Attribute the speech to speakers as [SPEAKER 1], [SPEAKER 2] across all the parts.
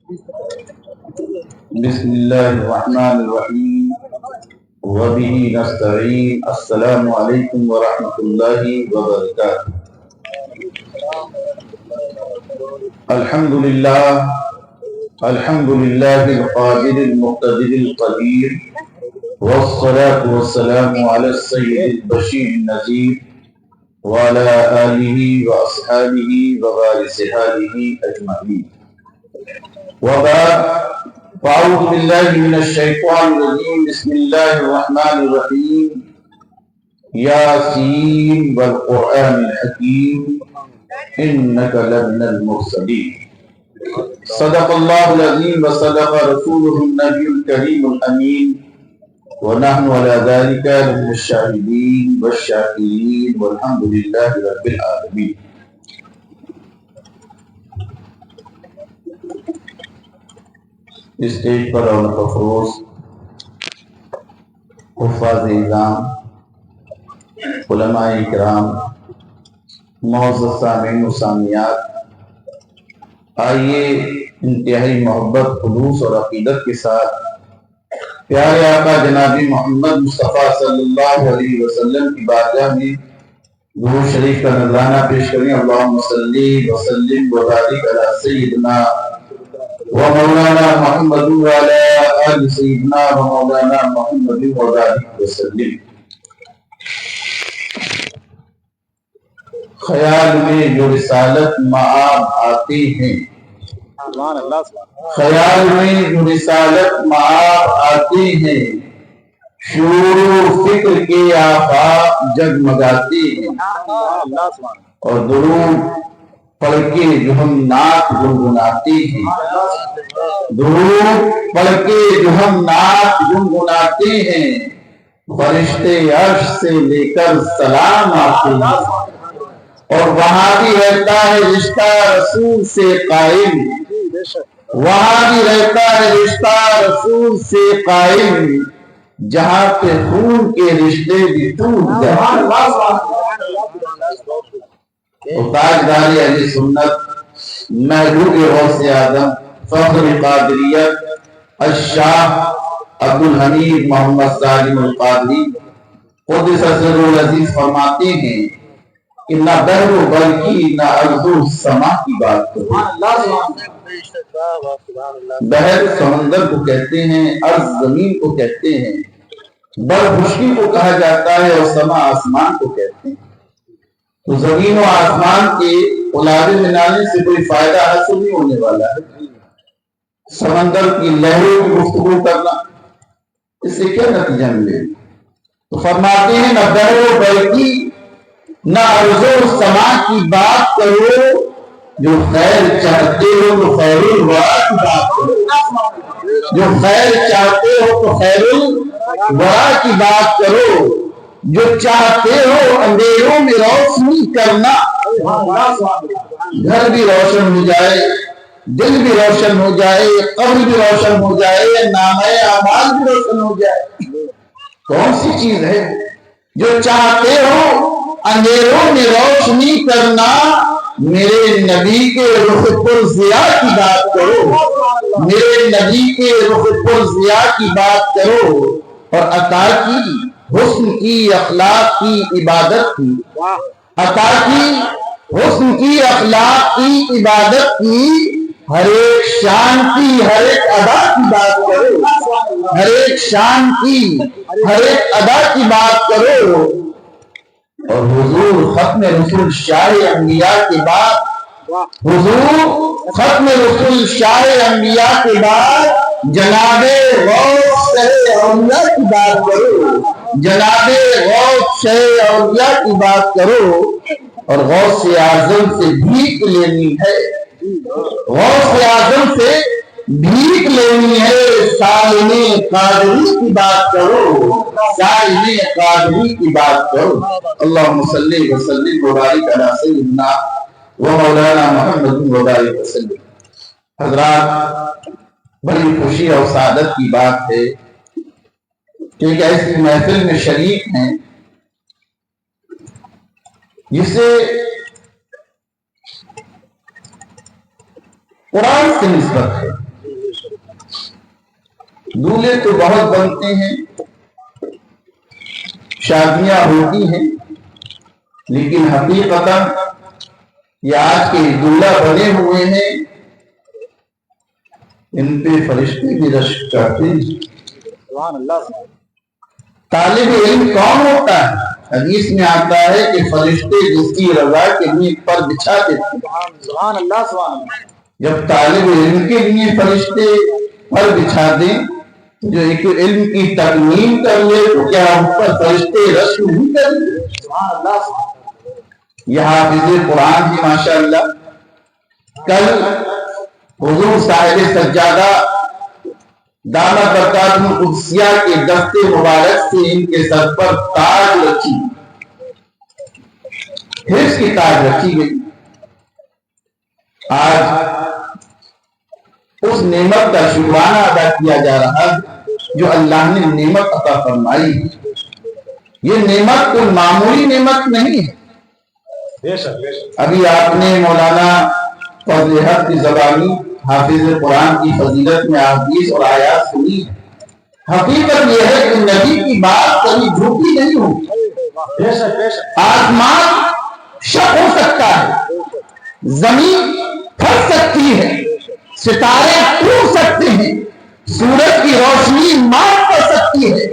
[SPEAKER 1] بسم الله الرحمن الرحيم وبه نستعين. السلام عليكم ورحمة الله وبركاته. الحمد لله القادر المقتدر القدير، والصلاة والسلام على السيد البشير النذير وعلى آله وأصحابه ووارث آله أجمعين. وبعد، فأعوذ بالله من الشيطان الرجيم. بسم الله الرحمن الرحيم. ياسين والقرآن الحكيم إنك لمن المرسلين. صدق الله العظيم وصدق رسوله النبي الكريم الأمين، ونحن على ذلك من الشاهدين والشاكرين والحمد لله رب العالمين. اسٹیج پر رونق افروز حفاظ اعظام، علماء اکرام، معزز سامعین و سامعات، آئیے انتہائی محبت، خلوص اور عقیدت کے ساتھ پیارے آقا جناب محمد مصطفیٰ صلی اللہ علیہ وسلم کی بارگاہ میں درود شریف کا نذرانہ پیش کریں. اللہم صلی وسلم وبارک علی سیدنا ومولانا محمد وعلی آل سیدنا ومولانا محمد وبارک وسلم. خیال میں جو رسالت معاب آتے ہیں، خیال میں جو رسالت معاب آتے ہیں، شعور و فکر کے آفاق جگمگاتے ہیں، اور درود پڑھ کے جو ہم نعت گنگناتے ہیں، درود پڑھ کے جو ہم نعت گنگناتے ہیں، فرشتے عرش سے لے کر سلام آتے ہیں، اور وہاں بھی رہتا ہے رشتہ رسول سے قائم، وہاں بھی رہتا ہے رشتہ رسول سے قائم، جہاں پہ خون کے رشتے بھی ٹوٹ جاتے. تاجدار اہل سنت، محبوب غوث اعظم، فخر قادریت، الشاہ عبدالحمید محمد سالم القادری قدس سرہ العزیز فرماتے ہیں کہ نہ بحر و بلکی نہ ارض و سما کی بات کرو. بحر سمندر کو کہتے ہیں، ارض زمین کو کہتے ہیں، بر خشکی کو کہا جاتا ہے، اور سما آسمان کو کہتے ہیں. تو زمین و آسمان کے اولاد منانے سے کوئی فائدہ حاصل نہیں ہونے والا ہے. سمندر کی لہروں کی گفتگو کرنا، اس سے کیا نتیجہ ملے؟ تو فرماتے ہیں نہ بحر و بلکی نہ ارض و سما کی بات کرو، جو خیر چاہتے ہو تو خیر الورا کی بات کرو، جو خیر چاہتے ہو تو خیر الورا کی بات کرو، جو چاہتے ہو اندھیروں میں روشنی کرنا. گھر بھی روشن ہو جائے، دل بھی روشن ہو جائے، قبر بھی روشن ہو جائے، نامہ اعمال بھی روشن ہو جائے، کون سی چیز ہے؟ جو چاہتے ہو اندھیروں میں روشنی کرنا، میرے نبی کے رخ پر ضیاء کی بات کرو، میرے نبی کے رخ پر ضیاء کی بات کرو، اور عطا کی، حسن کی، اخلاق کی، عبادت کی، عطا کی، حسن کی، اخلاق کی، عبادت کی، ہر ایک شان کی، ہر ایک ادا کی بات کرو، ہر ایک شان کی، ہر ایک ادا کی بات کرو. اور حضور ختم رسول شاہ انبیاء کے بعد، حضور ختم رسول شاہ انبیاء کے بعد جناب غوث شہ اولیاء کی بات کرو، جناب غوث شہ اولیاء کی بات کرو. اور غوث اعظم سے بھیک لینی ہے، غوث اعظم سے بھیک لینی ہے، سالم قادری کی بات کرو، سالم قادری کی بات کرو. اللہم صلی وسلم وبارک علی سیدنا ومولانا محمد وبارک وسلم. حضرات، بڑی خوشی اور سعادت کی بات ہے کہ ایک ایسی محفل میں شریک ہیں جسے قرآن سے نسبت ہے. دولہے تو بہت بنتے ہیں، شادیاں ہوتی ہیں، لیکن حقیقتاً یہ آج کے دولہا بنے ہوئے ہیں، ان پہ فرشتے بھی رشک کرتے ہیں۔ طالب علم کون ہوتا ہے؟ حدیث میں آتا ہے کہ فرشتے جس کی رضا کے لیے پر بچھا دیتے ہیں۔ جب طالب علم کے لیے فرشتے پر بچھا دیں، جو ایک علم کی تکمیل کر لے تو کیا ان پر فرشتے رشک نہیں کریں؟ یہ حافظ قرآن کی ماشاءاللہ کل حضور صاحب سجادہ دامت برکاتہ القدسیہ کے دست مبارک سے ان کے سر پر تاج رکھی، حفظ کی تاج رکھی گئی۔ آج اس نعمت کا شکرانہ ادا کیا جا رہا ہے جو اللہ نے نعمت عطا فرمائی۔ یہ نعمت کوئی معمولی نعمت نہیں ہے۔ ابھی آپ نے مولانا فضل حق کی زبانی حافظ قرآن کی فضیلت میں احادیث اور آیات سنی۔ حقیقت یہ ہے کہ نبی کی بات کبھی جھوٹی نہیں ہوگی۔ آسمان شق ہو سکتا ہے، زمین پھٹ سکتی ہے، ستارے ٹوٹ سکتے ہیں، سورج کی روشنی مار پڑ سکتی ہے،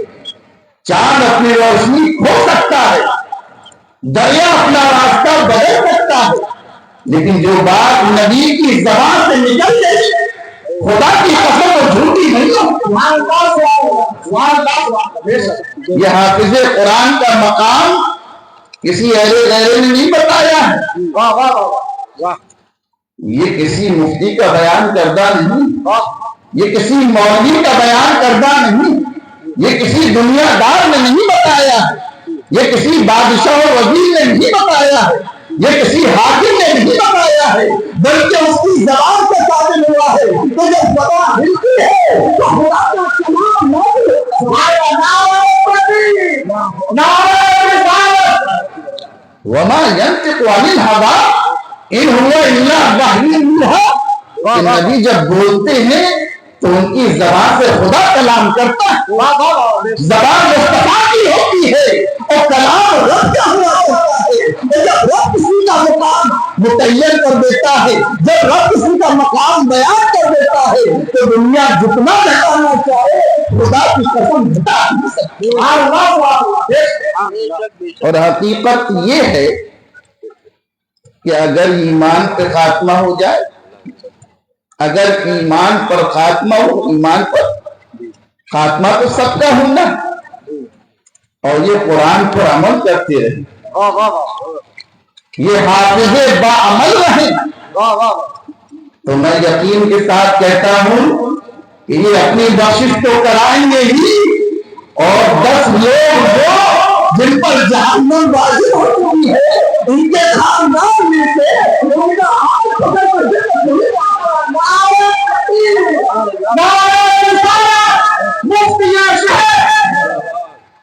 [SPEAKER 1] چاند اپنی روشنی کھو سکتا ہے، دریا اپنا راستہ بدل سکتا ہے، لیکن جو بات نبی کی زبان سے نکل گئی خدا کی قسم وہ جھوٹی نہیں ہوتی۔ یہ حافظ قرآن کا مقام کسی اہل غیرے نے نہیں بتایا ہے، یہ کسی مفتی کا بیان کردہ نہیں، یہ کسی مولوی کا بیان کردہ نہیں، یہ کسی دنیا دار نے نہیں بتایا ہے، یہ کسی بادشاہ و وزیر نے نہیں بتایا ہے، یہ کسی حاکم نے نہیں بتایا ہے، بلکہ اس کی زبان سے ثابت ہوا ہے۔ تو جب زبان ہلتی ہے تو خدا کا کلام نازل ہوتا ہے۔ وما ينطق عن الهوى ان هو الا وحی یوحی۔ کہ نبی جب بولتے ہیں تو ان کی زبان سے خدا کلام کرتا ہے۔ زبان مصطفیٰ کی ہوتی ہے اور کلام رب کا ہوا ہوتا ہے۔ جب رب کسی کا مقام متعین کر دیتا ہے، جب رب کسی کا مقام بیان کر دیتا ہے تو دنیا جتنا بتانا چاہے خدا کی قسم بتا نہیں سکتی۔ اور حقیقت یہ ہے کہ اگر ایمان پہ خاتمہ ہو جائے، اگر ایمان پر خاتمہ ہو، ایمان پر خاتمہ تو سب کا ہونا، اور یہ قرآن پر عمل کرتے رہے، یہ حافظ باعمل رہے، تو میں یقین کے ساتھ کہتا ہوں کہ یہ اپنی بخشش تو کرائیں گے ہی، اور 10 لوگ وہ جن پر جہنم واجب ہو چکی ہے ان کے خاندان میں سے ان کا ہاتھ پکڑ کر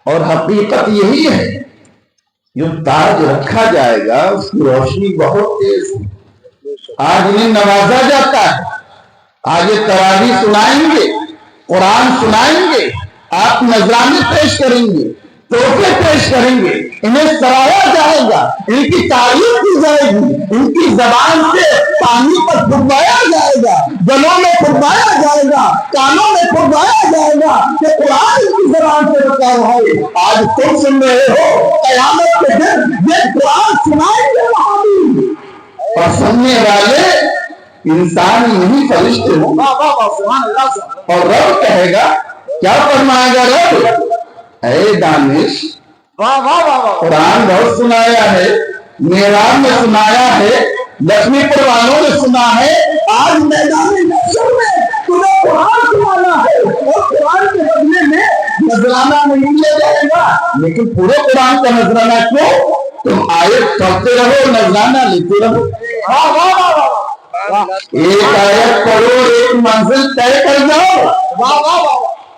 [SPEAKER 1] اور حقیقت یہی ہے، جو تاج رکھا جائے گا اس کی روشنی بہت تیز ہے۔ آج انہیں نوازا جاتا ہے، آج یہ تراویح سنائیں گے، قرآن سنائیں گے، آپ نذرانے پیش کریں گے، تحفے پیش کریں گے، انہیں سرایا جائے گا، ان کی تعریف کی جائے گی، ان کی زبان سے پانی پر پھروایا جائے گا، گلوں میں پھروایا جائے گا، کانوں میں پھروایا جائے گا کہ قرآن ان کی زبان سے رکا رہا ہے۔ آج تم سن رہے ہو، قیامت کے دن یہ قرآن سنائیں گے وہابی، اور سننے والے انسان نہیں فرشتے ہوں، اور رب کہے گا، کیا فرمائے گا رب؟ اے دانش، قرآن بہت سنایا ہے، میراب میں سنایا ہے، لکشمی پور والوں نے سنا ہے، آج میدان محشر میں تمہیں قرآن سنانا ہے، اور قرآن کے بدلے میں نذرانہ نہیں لیا جائے گا۔ لیکن پورے قرآن کا نذرانہ کیوں؟ تم آیت پڑھتے رہو، نذرانہ لیتے رہو۔ ایک آیت پڑھو، ایک منزل طے کر جاؤ۔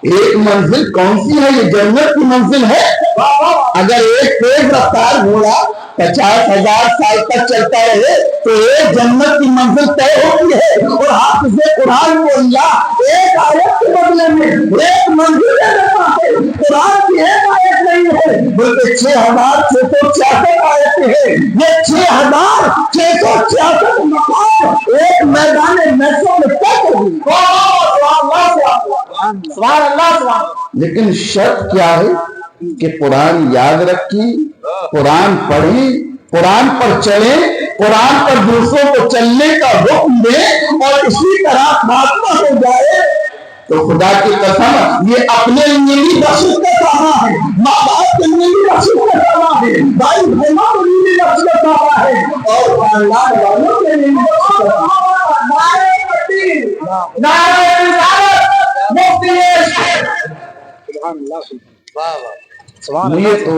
[SPEAKER 1] ایک منزل کون سی ہے؟ یہ جنت کی منزل ہے۔ اگر ایک تیز رفتار گھوڑا 50,000 سال تک چلتا رہے تو جنت کی منزل طے ہوتی ہے۔ اور حافظ قرآن کو اللہ ایک آیت کے بدلے معاملے میں ایک منزل دیتا ہے. قرآن کی ایک آیت نہیں ہے بلکہ 6666 آیتیں ہیں. یہ 6666 مقام ایک میدان محشر میں طے ہوگی. لیکن شرط کیا ہے کہ قرآن یاد رکھی, قرآن پڑھی, قرآن پر چلے, قرآن پر دوسروں کو چلنے کا حکم دے اور اسی طرح خاتمہ ہو جائے. تو خدا کی قسم یہ اپنے لیے بھی بخشش کا سامان ہے, ماں باپ کے لیے بھی بخشش کا سامان ہے, بھائی بہنوں کے لیے بھی بخشش کا سامان ہے, اور خاندان والوں کے لیے بھی بخشش کا سامان. مجھے تو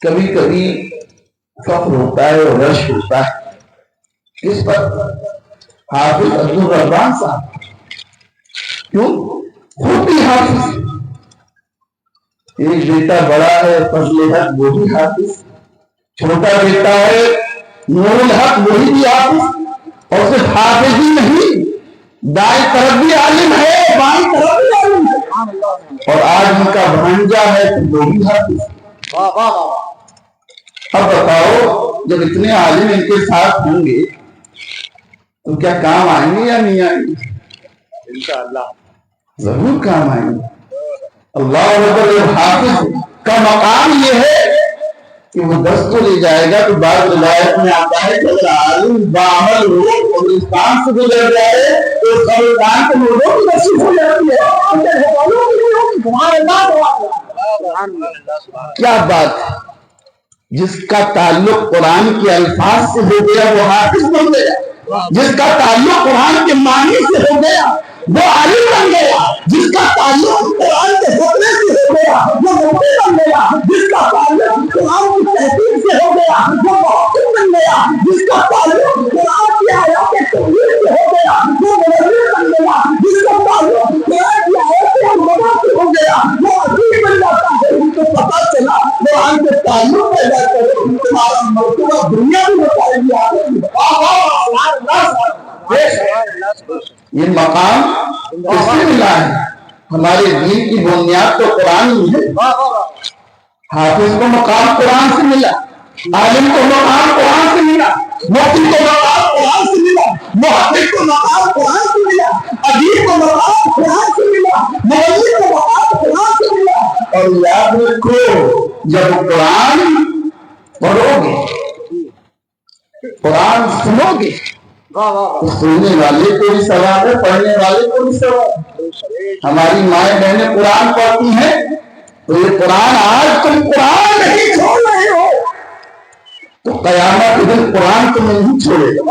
[SPEAKER 1] کبھی کبھی فخر ہوتا ہے اور رش ہوتا ہے. کس پر؟ حافظ عبدالرحمان صاحب. کیوں؟ خود بھی حافظ. ایک بیٹا بڑا ہے فضل حق, وہ بھی حافظ. چھوٹا بیٹا ہے نور الحق, وہی بھی حافظ. اور صرف حافظ ہی نہیں, دائیں طرف بھی عالم ہے, بائیں طرف بھی عالم ہے. اور آج ان کا بھانجا ہے تو وہ بھی حافظ. اب بتاؤ جب اتنے عالم ان کے ساتھ ہوں گے تو کیا کام آئیں گے یا نہیں آئیں گے؟ انشاءاللہ ضرور کام آئیں گے. اللہ اکبر. حافظ کا مقام یہ ہے کہ وہ 10 کو لے جائے گا تو بعض روایت میں آتا ہے کہ اگر عالم باعمل ہو قبرستان سے گزر جائے تو قبرستان کے لوگوں کی نصیب ہو جاتی ہے. کیا بات ہے. جس کا تعلق قرآن کے الفاظ سے ہو گیا وہ حافظ بن گیا, جس کا تعلق قرآن کے معنی سے ہو گیا وہ عالم بن گیا, جس کا تعلق قرآن کے حکمے سے ہو گیا وہ مفتی بن گیا, جس کا تعلق قرآن کی تحقیق سے ہو گیا وہ محقق بن گیا, جس کا تعلق قرآن کی آیات تفسیر سے ہو گیا وہ مفسر بن گیا, جس کا تعلق قرآن کی آیات المدہ سے ہو گیا وہ حکیم بن جاتا ہے. ان کو پتا چلا قرآن کے تعلق پیدا کرو تمہارا مرتبہ دنیا بھی بتائے گی. یہ مقام کس سے ملا ہے؟ ہمارے دین کی بنیاد تو قرآن ہی ہے. حافظ کو مقام قرآن سے ملا, عالم کو مقام قرآن سے ملا, مفتی کو مقام قرآن سے ملا, محقق کو مقام قرآن سے ملا, ادیب کو مقام قرآن سے ملا, مولوی کو مقام قرآن سے ملا. اور یاد رکھو جب قرآن پڑھو گے, قرآن سنو گے تو سننے والے کو بھی ثواب ہے, پڑھنے والے کو بھی ثواب. ہماری مائیں بہنیں قرآن پڑھتی ہیں تو یہ قرآن, آج تم قرآن نہیں چھوڑ رہے ہو تو قیامت کے دن قرآن تم نہیں چھوڑے گا.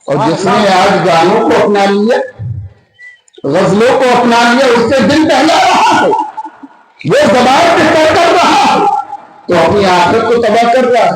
[SPEAKER 1] اور جس نے آج گانوں کو اپنا لیا, غزلوں کو اپنا لیا, اس سے دل بہلا رہا ہے, وہ زبان پہ طے کر رہا ہے تو اپنی آخرت کو تباہ کر رہا ہے.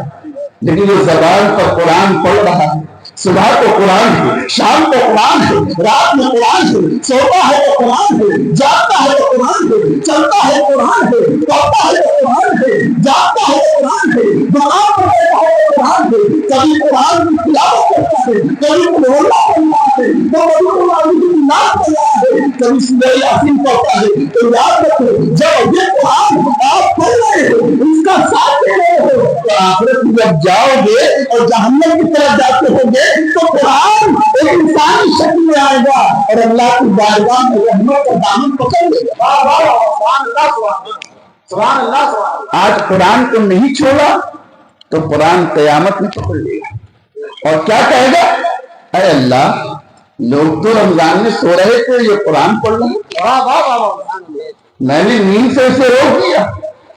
[SPEAKER 1] لیکن وہ زبان پر قرآن پڑھ رہا ہے, صبح کو قرآن ہے, شام کو قرآن ہے, رات میں قرآن ہے, سوتا ہے تو قرآن ہے, جاگتا ہے تو قرآن ہے, چلتا ہے قرآن ہے, پڑھتا ہے تو قرآن ہے, جاگتا ہے تو قرآن ہے, دعا پڑھتا ہے تو قرآن ہے, کبھی قرآن کی تلاوت کرتا ہے, کبھی روزہ پڑھتا ہے, کبھی قرآن کی نعت پڑھتا ہے, کبھی سورہ یاسین پڑھتا ہے. تو یاد رکھو جب یہ قرآن آپ پڑھ رہے ہو, اس کا ساتھ دے رہے ہو, تو آخرت میں جب جاؤ گے اور جہنم کی طرف جاتے ہو گے تو قرآن ایک انسانی شکل میں آئے گا اور اللہ کی بارگاہ میں رحمت کا دامن پکڑ لے گا. آج قرآن کو نہیں چھوڑا تو قرآن قیامت میں پکڑ لے گا اور کیا کہے گا, اے اللہ لوگ تو رمضان میں سو رہے تھے, یہ قرآن پڑھ رہے, میں نے نیند سے اسے روک دیا,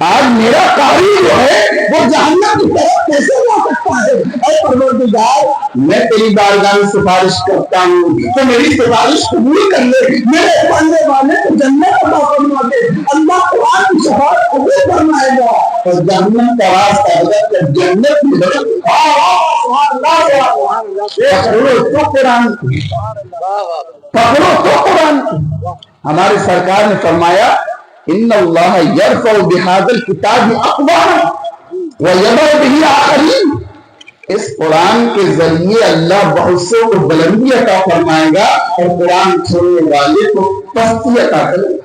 [SPEAKER 1] آج میرا قاری جو ہے وہ جہنم کی طرف کیسے جا سکتا ہے. اے پروردگار میں تیری بارگاہ میں سفارش کرتا ہوں تو میری سفارش قبول کر لے, میرے پڑھنے والے کو جنت عطا فرما دے. اللہ قرآن کی شفاعت قبول فرمائے گا اور جہنم کا راستہ بدل کر جنت میں بدل دے گا. پکڑو تو قرآن کو, پکڑو تو قرآن کو. ہمارے سرکار نے فرمایا ان اللہ یرفع بہذا الکتاب اقواما ویضع بہ آخرین. اس قرآن کے ذریعے اللہ بہت سے کو بلندی عطا فرمائے گا اور قرآن چھوڑنے والے کو پستی عطا کرے گا۔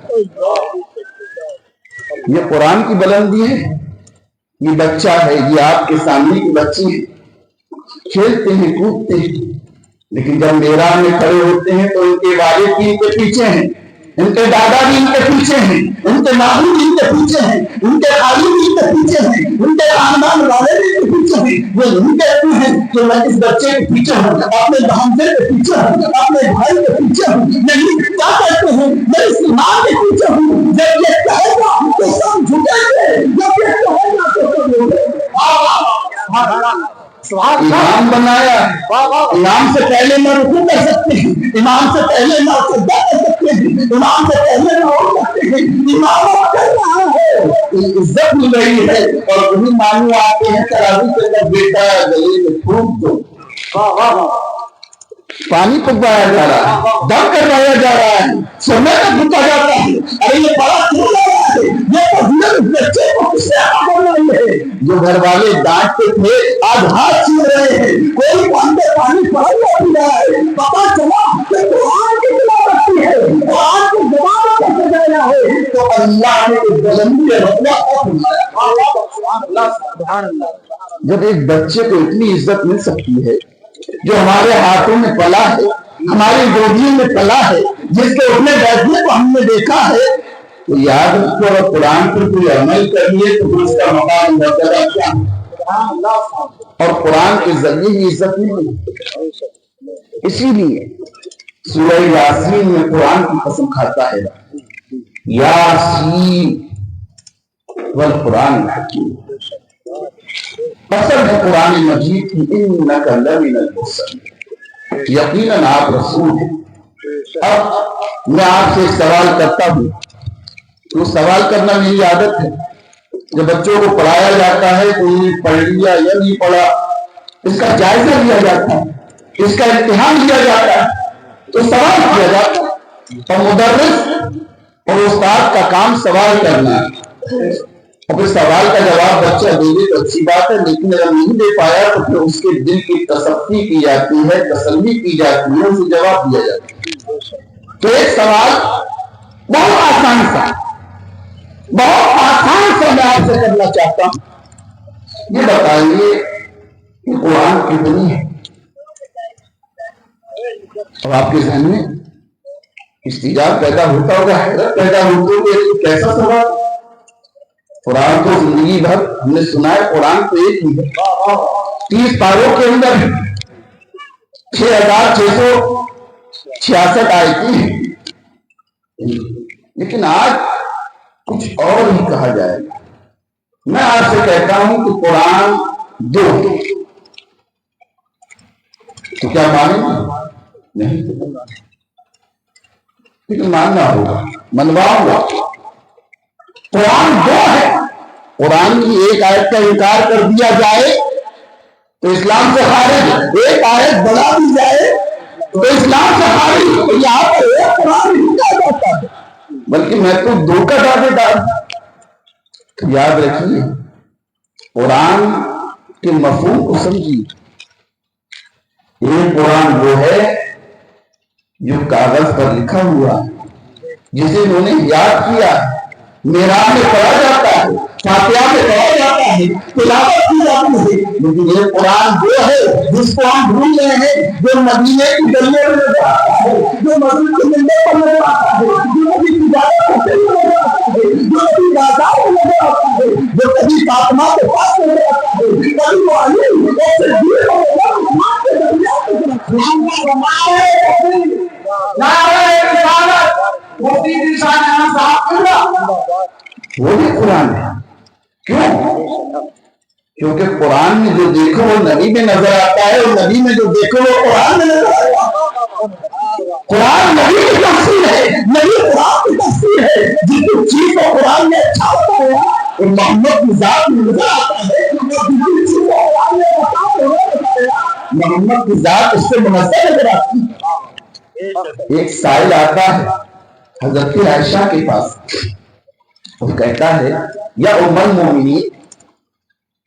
[SPEAKER 1] یہ قرآن کی بلندی ہے۔ یہ بچہ ہے، یہ آپ کے سامنے کی بچی ہے، کھیلتے ہیں کودتے ہیں، لیکن جب میدان میں کھڑے ہوتے ہیں تو ان کے والد بھی ان کے پیچھے ہیں، ان کے دادا بھی ان کے پیچھے ہیں، ان کے نانی بھی ان کے پیچھے ہیں، ان کے خالی بھی ان کے پیچھے ہیں، ان کے خاندان والے بھی ان کے پیچھے ہیں۔ وہ نہیں کہتے ہیں کہ میں اس بچے کے پیچھے ہوں، اپنے بھانجے کے پیچھے ہوں، اپنے بھائی کے پیچھے ہوں، نہیں، کیا کہتے ہیں؟ میں اس ماں کے پیچھے ہوں۔ جب یہ کہے گا تو سب جھکیں گے، جب یہ کہے گا تو سب روئیں گے۔ امام بنایا، امام سے پہلے نہ رکوع کر سکتے ہیں، امام سے پہلے نہ سجدہ کر سکتے ہیں، امام سے پہلے نہ اٹھ سکتے ہیں، امام کر رہا ہے، عزت مل رہی ہے، اور وہی مانو آتے ہیں تراویح کے اندر، بیٹا گلے میں پھونک دو، پانی پکوایا جا رہا ہے، دم کروایا جا رہا ہے، سونے کا پھونکا جاتا ہے۔ ارے یہ بڑا کیوں لگ رہا ہے؟ یہ فضیلت بچے کو کس نے عطا فرمائی ہے؟ جو گھر والے ڈانٹتے تھے آج ہاتھ چھو رہے ہیں، کوئی پانی پڑھ پی رہا ہے، پتا چلا کہ قرآن کی تلاوت کی ہے، قرآن کی زبان پر سجایا ہے، تو اللہ نے اس بلندی رتبہ عطا فرمایا۔ جب ایک بچے کو اتنی عزت مل سکتی ہے، جو ہمارے ہاتھوں میں پلا ہے، ہماری گودیوں میں پلا ہے، جس کے اٹھنے بیٹھنے کو ہم نے دیکھا ہے، تو یاد رکھو اگر قرآن پر کوئی عمل کریے تو اس کا مقام مرتبہ کیا ہے، اور قرآن کے ذریعے ہی عزت ملی۔ اسی لیے سورہ یاسین میں قرآن کی قسم کھاتا ہے، یاسین والقرآن الحکیم، قسم ہے قرآن مجید کی، انک لمن المرسلین، یقیناً آپ رسول ہیں۔ اب میں آپ سے سوال کرتا ہوں، تو سوال کرنا میری عادت ہے، جب بچوں کو پڑھایا جاتا ہے تو انہیں پڑھ لیا یا نہیں پڑھا اس کا جائزہ لیا جاتا ہے، اس کا امتحان لیا جاتا ہے، تو سوال کیا جاتا ہے، اور مدرس اور استاد کا کام سوال کرنا ہے، اور پھر سوال کا جواب بچہ دے دے تو اچھی بات ہے، لیکن اگر نہیں دے پایا تو پھر اس کے دل کی تصفی کی جاتی ہے، تسلی کی جاتی ہے، اسے جواب دیا جاتا ہے۔ تو ایک سوال بہت آسان سا میں آپ سے کرنا چاہتا ہوں، یہ بتائیے کہ قرآن کتنی ہے؟ اب آپ کے ذہن میں استجاب پیدا ہوتا ہوگا، حیرت پیدا ہوتی ہوگی، کیسا سوال؟ قرآن تو زندگی بھر ہم نے سنا ہے، قرآن تو ایک ہی ہے، 30 پاروں کے اندر 6666 آیتیں ہیں، لیکن آج کچھ اور ہی کہا جائے گا۔ میں آپ سے کہتا ہوں کہ قرآن 2 تو کیا مانیں گے؟ نہیں، لیکن ماننا ہوگا، منواؤں گا۔ قرآن 2 ہے، قرآن کی ایک آیت کا انکار کر دیا جائے تو اسلام سے خارج، ایک آیت بڑھا دی جائے تو اسلام سے خارج۔ یہاں پر ایک قرآن نہیں کہا جاتا ہے، بلکہ میں تو 2 کا دعوے دار ہوں۔ یاد رکھیے، قرآن کے مفہوم کو سمجھیے، یہ قرآن وہ ہے جو کاغذ پر لکھا ہوا ہے، جسے انہوں نے یاد کیا ہے، میراب میں پڑھا جاتا ہے، فاتحہ میں پڑھا جاتا ہے، تلاوت کی جاتی ہے، لیکن یہ قرآن وہ ہے جس کو ہم بھول رہے ہیں، جو مدینے کی گلیوں میں نظر آتا ہے، جو مسجد کے منبر پر نظر آتا ہے، جو نبی کی تجارت کرتے ہوئے نظر آتا ہے، جو نبی بازار میں نظر آتا ہے، جو کبھی فاطمہ کے پاس نظر آتا ہے، کبھی وہ علی اور صدیق اور عثمان کے درمیان نظر آتا ہے۔ وہ بھی قرآن ہے، کیوں؟ کیونکہ قرآن میں جو دیکھو وہ نبی میں نظر آتا ہے، اور نبی میں جو دیکھو وہ قرآن میں نظر آتا ہے۔ قرآن نبی کی تفسیر ہے، نبی قرآن کی تفسیر ہے۔ جس چیز کو قرآن میں اچھا بتایا وہ محمد کی ذات میں نظر آتا ہے، اور جس چیز کو قرآن میں بتایا محمد کی ذات اس سے منظر نظر آتی ہے۔ ایک سائل آتا ہے حضرت عائشہ کے پاس، وہ کہتا ہے یا ام المومنین،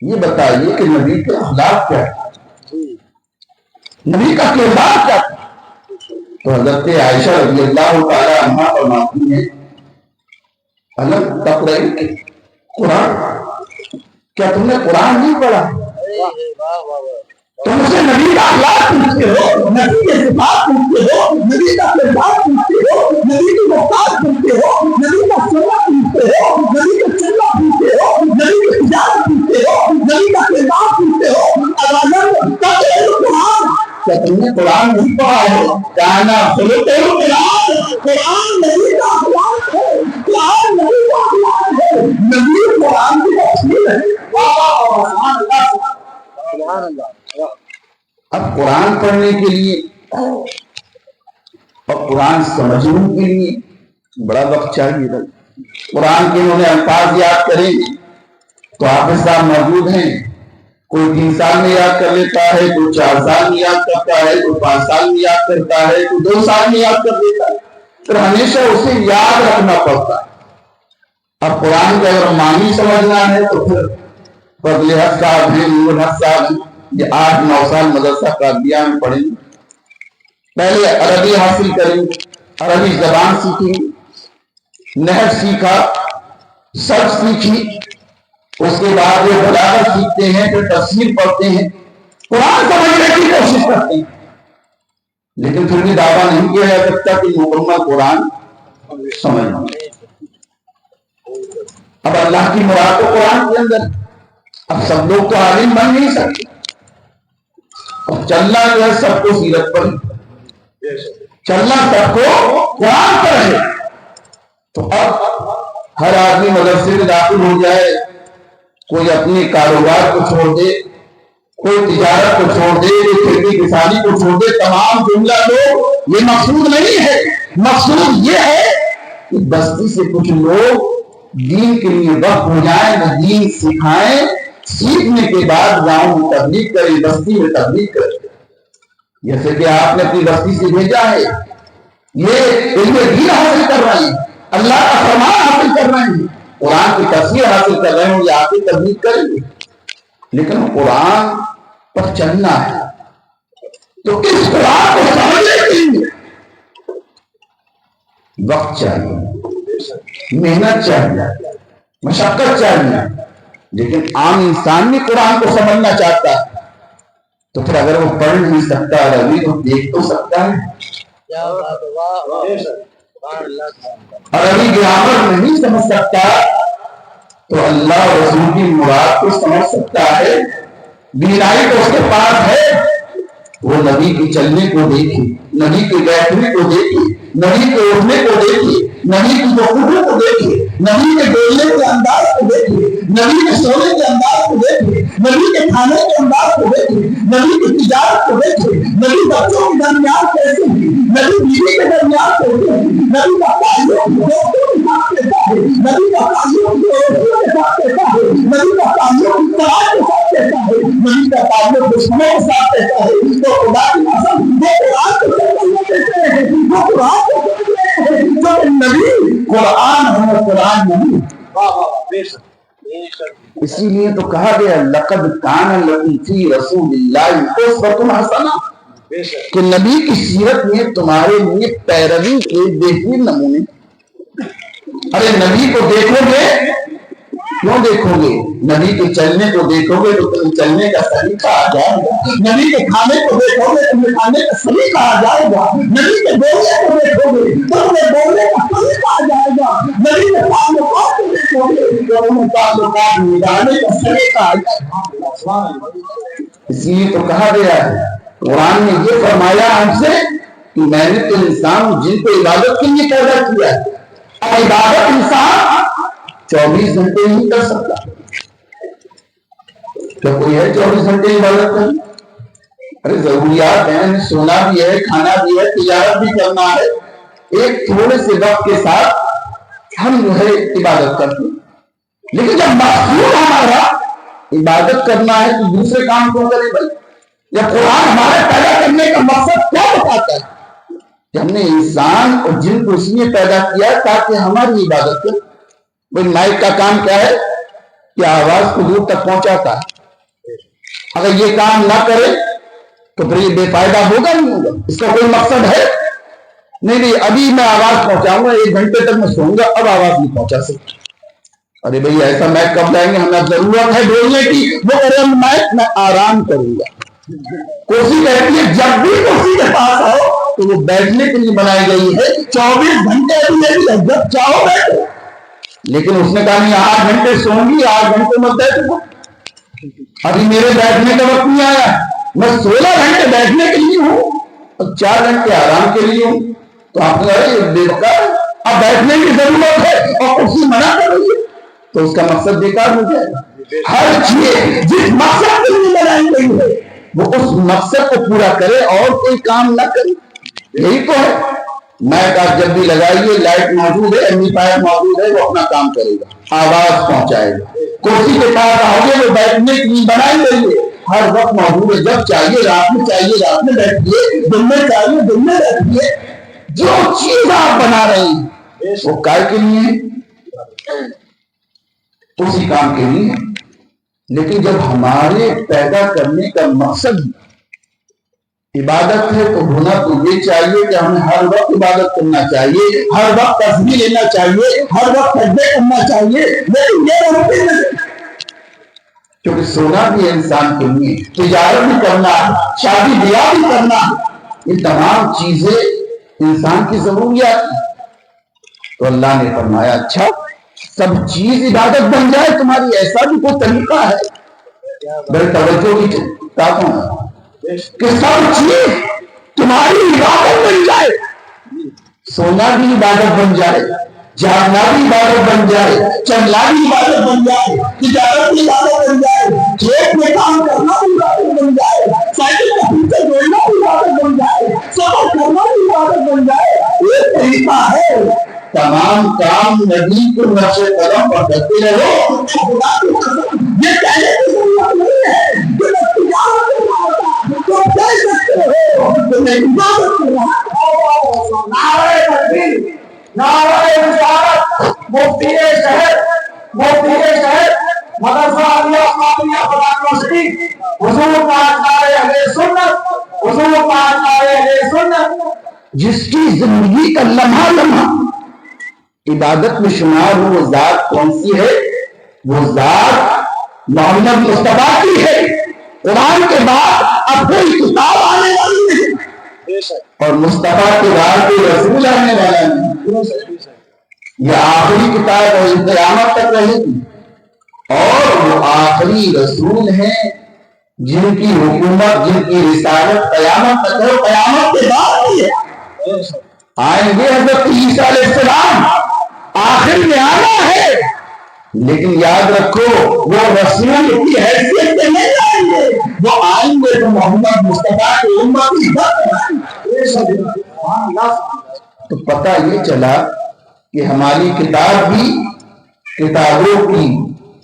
[SPEAKER 1] یہ بتائیے کہ نبی کا اخلاق کیا ہے، نبی کا کردار کیا ہے؟ تو حضرت عائشہ رضی اللہ تعالی عنہا فرماتی ہیں الم تقرأ قرآن، کیا تم نے قرآن نہیں پڑھا؟ تم سے نبی کا اخلاق پوچھتے ہو، نبی کے صفات پوچھتے ہو، نبی کا کردار پوچھتے ہو، نبی کی گفتار پوچھتے ہو، نبی کا سننا پوچھتے ہو، نبی کا چلنا پوچھتے ہو، نبی کی تجارت پوچھتے ہو، نبی کا کردار پوچھتے ہو، کیا تم نے قرآن نہیں پڑھا ہے؟ کہنا سنتے ہو قرآن نبی کا اخلاق ہے، قرآن نبی کا اخلاق ہے، نبی قرآن کی تفسیر ہے۔ سبحان اللہ۔ اب قرآن پڑھنے کے لیے اور قرآن سمجھنے کے لیے بڑا وقت چاہیے تھا۔ قرآن کے انہوں نے الفاظ یاد کریں تو حافظ صاحب موجود ہیں، کوئی 3 سال میں یاد کر لیتا ہے، کوئی 4 سال میں یاد کرتا ہے، کوئی 5 سال میں یاد کرتا ہے، کوئی 2 سال میں یاد کر دیتا ہے، پھر ہمیشہ اسے یاد رکھنا پڑتا ہے۔ اب قرآن کا اگر معنی سمجھنا ہے تو پھر فضل حق صاحب ہیں، نور حق صاحب ہیں، یہ 8-9 سال مدرسہ قادریہ میں پڑھیں، پہلے عربی حاصل کریں، عربی زبان سیکھی، نحو سیکھا، صرف سیکھی، اس کے بعد یہ بلاغت سیکھتے ہیں، پھر تفسیر پڑھتے ہیں، قرآن سمجھنے کی کوشش کرتے ہیں، لیکن پھر بھی دعویٰ نہیں کیا جا سکتا کہ مکمل قرآن سمجھنا۔ اب اللہ کی مراد تو قرآن کے اندر، اب سب لوگ تو عالم بن نہیں سکتے، اور چلنا جو ہے سب کو سیرت پر، چلنا سب کو قرآن پر ہے۔ تو اب ہر آدمی مدرسے میں داخل ہو جائے، کوئی اپنے کاروبار کو چھوڑ دے، کوئی تجارت کو چھوڑ دے، کوئی کھیتی کسانی کو چھوڑ دے، تمام جملہ لوگ، یہ مقصود نہیں ہے۔ مقصود یہ ہے کہ بستی سے کچھ لوگ دین کے لیے وقف ہو جائیں، وہ دین سکھائیں، سیکھنے کے بعد گاؤں میں تبلیغ کریں، بستی میں تبلیغ کریں۔ جیسے کہ آپ نے اپنی بستی سے بھیجا ہے، یہ علم دین حاصل کر رہے ہیں، اللہ کا فرمان حاصل کر رہے ہیں، قرآن کی تفسیر حاصل کر رہے ہیں، یہ آپ کی تبلیغ کریں گے، لیکن قرآن پر چلنا ہے تو اس قرآن کو سمجھنے کے لیے وقت چاہیے، محنت چاہیے، مشقت چاہیے۔ لیکن عام انسان بھی قرآن کو سمجھنا چاہتا ہے تو پھر اگر وہ پڑھ نہیں سکتا عربی تو دیکھ تو سکتا ہے، عربی گرامر نہیں سمجھ سکتا تو اللہ اور رسول کی مراد کو سمجھ سکتا ہے، بینائی تو اس کے پاس ہے، وہ نبی کے چلنے کو دیکھے، نبی کے بیٹھنے کو دیکھے، نبی کے اٹھنے کو دیکھے، نبی کی گفتگو کو دیکھے، نبی کے بولنے کے انداز کو دیکھے، نبی کے سونے کے انداز کو دیکھے، نبی کے کھانے کے انداز کو دیکھے، نبی کی تجارت کو دیکھے، نبی بچوں کے درمیان کیسے ہیں، نبی بیوی کے درمیان کیسے ہیں، نبی کا تعلق دوستوں کے ساتھ کیسا ہے، نبی کا تعلق دوستوں کے ساتھ کیسا ہے، نبی کا تعلق طلاق کے ساتھ کیسا ہے، نبی کا تعلق دشمنوں کے ساتھ کیسا ہے، تو خدا کی قسم وہ قرآن کو سمجھنے دیتے ہیں، وہ قرآن کو سمجھنے ہیں، جو نبی قرآن ہے، قرآن نہیں۔ اسی لیے تو کہا گیا لقد کان لکم فی رسول اللہ اسوۃ حسنہ، کہ نبی کی سیرت میں تمہارے لیے پیروی کے بہترین نمونے۔ ارے نبی کو دیکھو گے، کیوں دیکھو گے؟ نبی کے چلنے کو دیکھو گے تو تمہیں چلنے کا طریقہ آ جائے گا، نبی کے کھانے کو دیکھو گے تمہیں کھانے کا طریقہ آ جائے گا، نبی کے بولنے کو دیکھو گے تو تمہیں بولنے کا طریقہ آ جائے گا، نبی کے تعلقات کو دیکھو گے تو تمہیں تعلقات نبھانے کا طریقہ آ جائے گا۔ اسی لیے تو کہا گیا ہے، قرآن نے یہ فرمایا ہم سے کہ میں نے تو انسان جن کو عبادت کے لیے پیدا کیا ہے، اور عبادت انسان 24 گھنٹے نہیں کر سکتا۔ کیا کوئی ہے 24 گھنٹے عبادت کرنا؟ ارے ضروریات ہیں، سونا بھی ہے، کھانا بھی ہے، تجارت بھی کرنا ہے، ایک تھوڑے سے وقت کے ساتھ ہم جو ہے عبادت کرتے ہیں، لیکن جب مقصود ہمارا عبادت کرنا ہے تو دوسرے کام کیوں کریں بھائی؟ یا قرآن ہمارے پیدا کرنے کا مقصد کیا بتاتا ہے کہ ہم نے انسان اور جن کو اس لیے پیدا کیا تاکہ ہماری عبادت کریں۔ بھائی مائک کا کام کیا ہے کہ آواز کو دور تک پہنچاتا ہے، اگر یہ کام نہ کرے تو پھر یہ بے فائدہ ہوگا نہیں ہوگا، اس کا کوئی مقصد ہے؟ نہیں نہیں ابھی میں آواز پہنچاؤں گا، 1 گھنٹے تک میں سوؤں گا، اب آواز نہیں پہنچا سکتا۔ ارے بھائی ایسا میں کب لائیں گے، ہمیں ضرورت ہے بولنے کی، وہ کہہ رہے میں آرام کروں گا۔ کرسی کہتی ہے جب بھی کرسی کے پاس آؤ تو وہ بیٹھنے کے لیے بنائی گئی ہے، 24 گھنٹے ابھی جب چاہو بیٹھو، لیکن اس نے کہا نہیں 8 گھنٹے سوؤں گی، 8 گھنٹے مت بیٹھو، ابھی میرے بیٹھنے کا وقت نہیں آیا، میں 16 گھنٹے بیٹھنے کے لیے ہوں اور 4 گھنٹے آرام کے لیے ہوں۔ تو آپ نے اب بیٹھنے کی ضرورت ہے اور کرسی منع کر رہی ہے تو اس کا مقصد بیکار ہو جائے گا۔ ہر چیز جس مقصد کے لیے بنائی گئی ہے وہ اس مقصد کو پورا کرے اور کوئی کام نہ کرے، یہی تو ہے۔ مائک آپ جب بھی لگائیے، لائٹ موجود ہے، ایمپلیفائر موجود ہے، وہ اپنا کام کرے گا، آواز پہنچائے گا۔ کرسی کے پاس آؤ گے وہ بیٹھنے کے لیے بنائی گئی ہے، ہر وقت موجود ہے، جب چاہیے رات میں چاہیے رات میں بیٹھیے، دن میں چاہیے دن میں بیٹھیے۔ جو چیز آپ بنا رہے ہیں وہ کائے کے لیے ہے؟ اسی کام کے لیے۔ لیکن جب ہمارے پیدا کرنے کا مقصد عبادت ہے تو ہونا تو یہ چاہیے کہ ہمیں ہر وقت عبادت کرنا چاہیے، ہر وقت تسبیح لینا چاہیے، ہر وقت سجدے کرنا چاہیے، لیکن یہ ممکن نہیں، کیونکہ سونا بھی انسان کے لیے، تجارت بھی کرنا، شادی بیاہ بھی کرنا، یہ تمام چیزیں انسان کی ضروریات ہیں۔ تو اللہ نے فرمایا اچھا سب چیز عبادت بن جائے تمہاری، ایسا بھی کوئی طریقہ ہے؟ بڑے توجہ کی چاہتا ہوں کہ سب چیز تمہاری عبادت بن جائے، سونا بھی عبادت بن جائے، جاگنا بھی عبادت بن جائے، چلنا بھی عبادت بن جائے، تجارت بھی عبادت بن جائے، کھیت میں کام کرنا بھی عبادت بن جائے، سائیکل کا پیچھے دوڑنا بھی عبادت بن جائے، سفر کرنا بھی عبادت بن جائے، یہ طریقہ ہے۔ تمام کام نبی کو نقش قدم پر کرتے رہو، یہ کہنے کی ضرورت نہیں ہے کہ میں تجارت کرنا ہوتا تو کہہ سکتے ہو کہ میں عبادت کرنا ہوتا۔ نعرہ تکبیر، نعرہ رسالت، مفتی شہر مدرسہ عالیہ قادریہ بلاد یونیورسٹی، حضور پاک نعرہ اہل سنت، حضور پاک نعرہ اہل سنت، جس کی زندگی کا لمحہ لمحہ عبادت میں شمار ہو، وہ ذات کون سی ہے؟ وہ ذات محمد مصطفیٰ کی ہے۔ قرآن کے بعد اب کوئی کتاب آنے والی نہیں، اور مصطفیٰ کے بعد کوئی رسول آنے والا نہیں، یہ آخری کتاب اور قیامت تک رہے گی، اور وہ آخری رسول ہیں جن کی حکومت، جن کی رسالت قیامت تک ہے، قیامت کے بعد بھی ہے۔ آئیں گے حضرت عیسیٰ علیہ السلام، آخر میں آنا ہے، لیکن یاد رکھو وہ رسول کی حیثیت سے نہیں آئیں گے، وہ آئیں گے تو محمد مصطفیٰ کی امت کی بات۔ تو پتہ یہ چلا کہ ہماری کتاب بھی کتابوں کی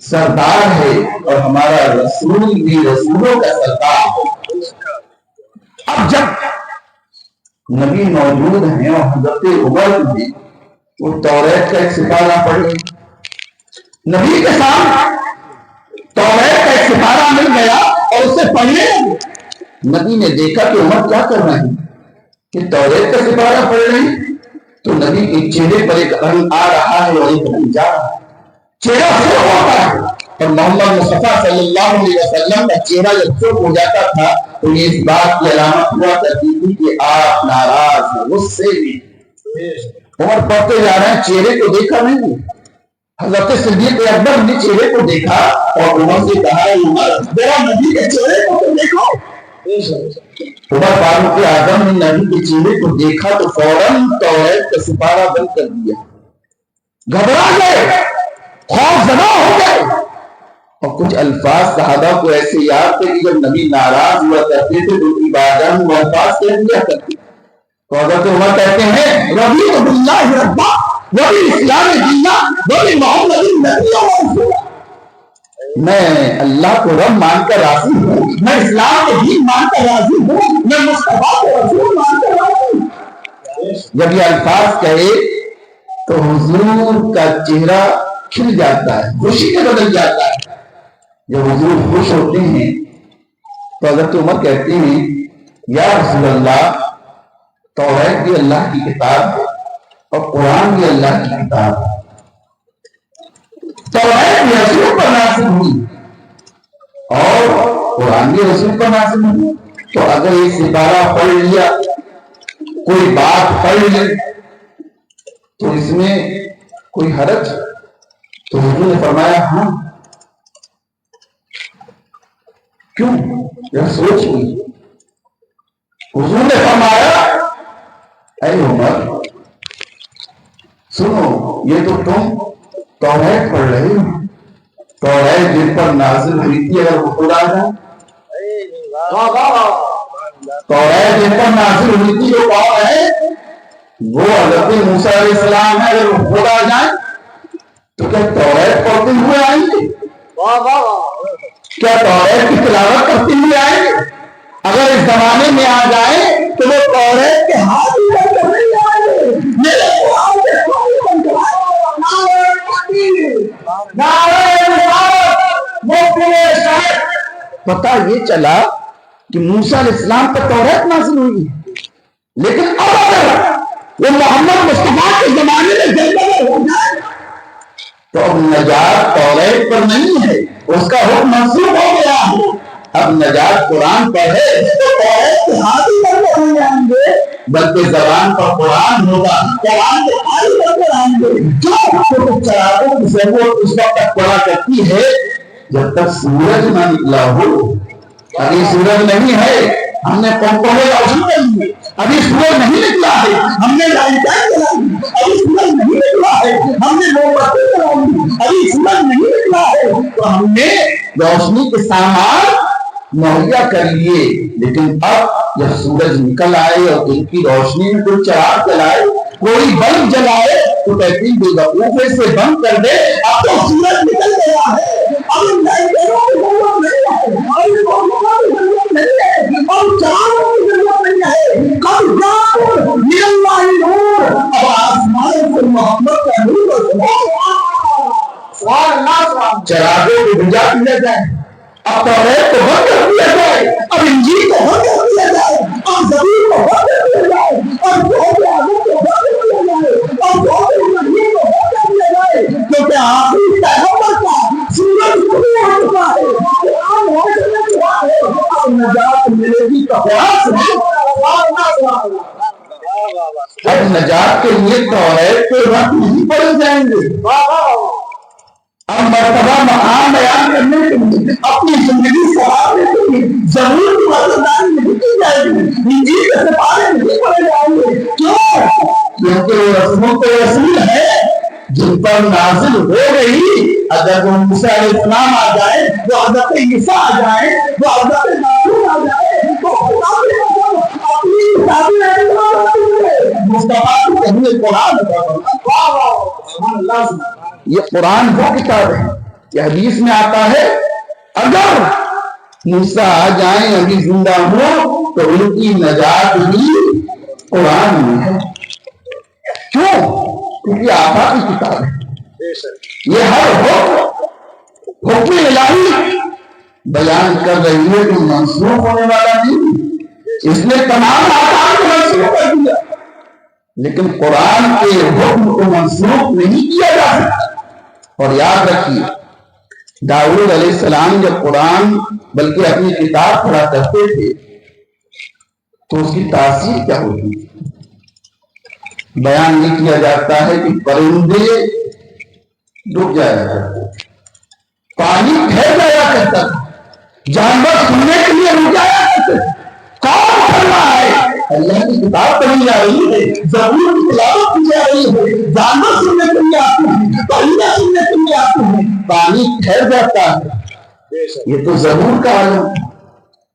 [SPEAKER 1] سردار ہے اور ہمارا رسول بھی رسولوں کا سردار ہے۔ اب جب نبی موجود ہیں اور حضرت عمر بھی، وہ توریت کا ایک سپارہ پڑھے، نبی کے سامنے توریت کا ایک سپارہ مل گیا اور اسے پڑھنے نبی نے دیکھا کہ عمر کیا کر رہے ہیں کہ توریت کا سپارہ پڑھ رہے ہیں، تو نبی کے چہرے پر ایک رنگ آ رہا ہے اور ایک رنگ جا رہا ہے، چہرہ سرخ ہوتا ہے، اور محمد مصطفیٰ صلی اللہ علیہ وسلم کا چہرہ جب سرخ ہو جاتا تھا تو یہ اس بات کی علامت ہوا کرتی تھی کہ آپ ناراض ہیں، غصے میں۔ عمر پڑھتے جا رہے ہیں، چہرے کو دیکھا نہیں، حضرت صدیق اکبر نے چہرے کو دیکھا اور عمر سے کہا عمر ذرا نبی کے چہرے کو تو دیکھو۔ عمر فاروق اعظم نے نبی کے چہرے کو دیکھا تو فوراً توریت کا سپارہ بند کر دیا، گھبرا گئے، خوف زدہ ہو گئے، اور کچھ الفاظ صحابہ کو ایسے یاد تھے کہ جب نبی ناراض ہوا کرتے تھے تو ان کی بارگاہ میں وہ الفاظ کہہ دیا کرتے، تو حضرت عمر کہتے ہیں رضیت باللہ ربا وبالاسلام دینا وبمحمد نبی و رسولا، میں اللہ کو رب مان کر راضی ہوں، میں اسلام کے دین مان کر راضی ہوں، میں مصطفیٰ کو رسول مان کر راضی ہوں۔ جب یہ الفاظ کہے تو حضور کا چہرہ کھل جاتا ہے، خوشی سے بدل جاتا ہے۔ جب حضور خوش ہوتے ہیں تو حضرت عمر کہتے ہیں یا رسول اللہ توریت بھی اللہ کی کتاب ہے اور قرآن بھی اللہ کی کتاب ہے. توریت بھی رسول پر نازل ہوئی اور قرآن بھی رسول پر نازل ہوئی. تو اگر یہ سپارہ پڑھ لیا, کوئی بات پڑھ لی, تو اس میں کوئی حرج؟ تو حضور نے فرمایا ہاں. کیوں؟ یہ سوچ ہوئی. حضور نے فرمایا اے عمر سنو, یہ تو تم توریت پڑھ رہے ہو, توریت جن پر نازل ہوئی تھی اگر وہ خود آ جائے, توریت جن پر نازل ہوئی تھی وہ کون ہے؟ وہ حضرت موسیٰ علیہ السلام ہے. اگر وہ خود آ جائیں تو کیا توریت پڑھتے ہوئے آئیں گے؟ کیا توریت کی تلاوت کرتے ہوئے آئیں گے؟ اگر اس زمانے میں آ جائیں تو وہ توریت کے ہاتھ نہیں آئیں گے. پتا یہ چلا کہ موسیٰ علیہ السلام پر توریت نازل ہوئی, لیکن اب اگر وہ محمد مصطفیٰ کے زمانے میں جنگل ہو جائے تو اب نجات توریت پر نہیں ہے, اس کا حکم منسوخ ہو گیا ہے. اب نجات قرآن پر ہے تو توریت کے ہاتھ ہی پر نہیں آئیں گے, بلکہ زبان پر قرآن ہوگا, قرآن کے ہاتھ پر آئیں گے. جو چراغوں کی ضرورت اس وقت تک پڑا کرتی ہے جب تک سورج نہ نکلا ہو. ابھی سورج نہیں ہے, ہم نے پنکھوں روشن کر لی, ابھی سورج نہیں نکلا ہے, ہم نے لائٹیں جلائی, ابھی سورج نہیں نکلا ہے, ہم نے موم بتی جلائی, ابھی سورج نہیں نکلا ہے, تو ہم نے روشنی کے سامان مہیا کر لیے. لیکن اب جب سورج نکل آئے اور دن کی روشنی میں کوئی چراغ جلائے, کوئی بلب جلائے, تو کہتی بے وقوفے سے بند کر دے, اب تو سورج نکل گیا ہے, اب لائٹوں کی ضرورت نہیں ہے, ضرورت نہیں ہے, اور چراغوں کی ضرورت نہیں ہے. کب جاؤ اللہ نور, اب آسمان سے محمد کا نور چراغوں کو بجھا دیا جائے, اب توریت کو بند کر دیا جائے, اب انجیل کو بند کر دیا جائے, اب زبور کو بند کر دیا جائے, اب جو آگوں کو بند کر دیا جائے, اب جو نبیوں کو بند کر دیا جائے, کیونکہ آخری پیغمبر کا سورج طلوع ہو چکا ہے, قرآن روشن ہو چکا ہے, اب نجات ملے گی تو اب نجات کے لیے توریت کے وقت نہیں پڑے جائیں گے. اب مرتبہ مقام بیان کرنے کے لیے, اپنی زندگی سوارنے کے لیے ضرور کی مددگاری نہیں کی جائے گی, انجیل کے سپارے نہیں پڑے جائیں گے. کیوں؟ کیونکہ وہ رسولوں کے رسول ہے جن پر نازل ہو گئی. اگر وہ موسیٰ علیہ السلام آ جائے, وہ حضرت عیسیٰ آ جائے, وہ حضرت داؤد آ جائے, تو اپنی مصطفیٰ کو کہیے قرآن. یہ قرآن وہ کتاب ہے کہ حدیث میں آتا ہے اگر موسیٰ آ جائیں ابھی زندہ ہو تو ان کی نجات بھی قرآن میں ہے. کیوں؟ کیونکہ آقا کی کتاب ہے. یہ ہر حکم الہی بیان کر رہی ہے کہ منسوخ ہونے والا نہیں, اس نے تمام آقا کو منسوخ کر دیا, لیکن قرآن کے حکم کو منسوخ نہیں کیا جا سکتا. اور یاد رکھیے داؤد علیہ السلام جب قرآن بلکہ اپنی کتاب پڑھا کرتے تھے تو اس کی تاثیر کیا ہوتی تھی؟ بیان نہیں کیا جاتا ہے کہ پرندے ڈوب جایا کرتے, پانی ٹھہر جایا کرتا تھا, جانور سننے کے لیے رک جایا کرتے. کون پڑھ رہا ہے؟ اللہ کی کتاب پڑھی جا رہی ہے, زبور کی تلاوت کی جا رہی ہے, جانور سننے کے لیے آتے ہیں, پرندے سننے کے لیے آتے ہیں, پانی ٹھہر جاتا ہے. یہ تو زبور کا عالم ہے.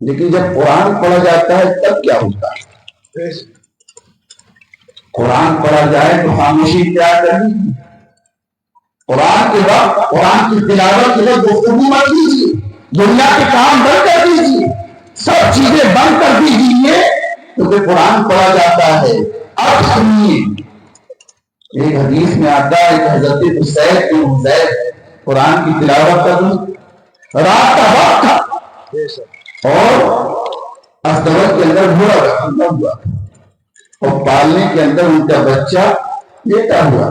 [SPEAKER 1] لیکن جب قرآن پڑھا جاتا ہے تب کیا ہوتا ہے؟ قرآن پڑھا جائے تو خاموشی اختیار کرنی, قرآن کے وقت قرآن کی تلاوت کے وقت گفتگو مت کیجیے, دنیا کے کام بند کر دیجیے, سب چیزیں بند کر دیجیے, کیونکہ قرآن پڑھا جاتا ہے. اب سنیے, ایک حدیث میں آتا ہے کہ حضرت حسین بن حذیفہ قرآن کی تلاوت کر دیں, رات کا وقت تھا اور ازدوج کے اندر گھوڑا رکھا ہوا, اور پالنے کے اندر ان کا بچہ لیٹا ہوا،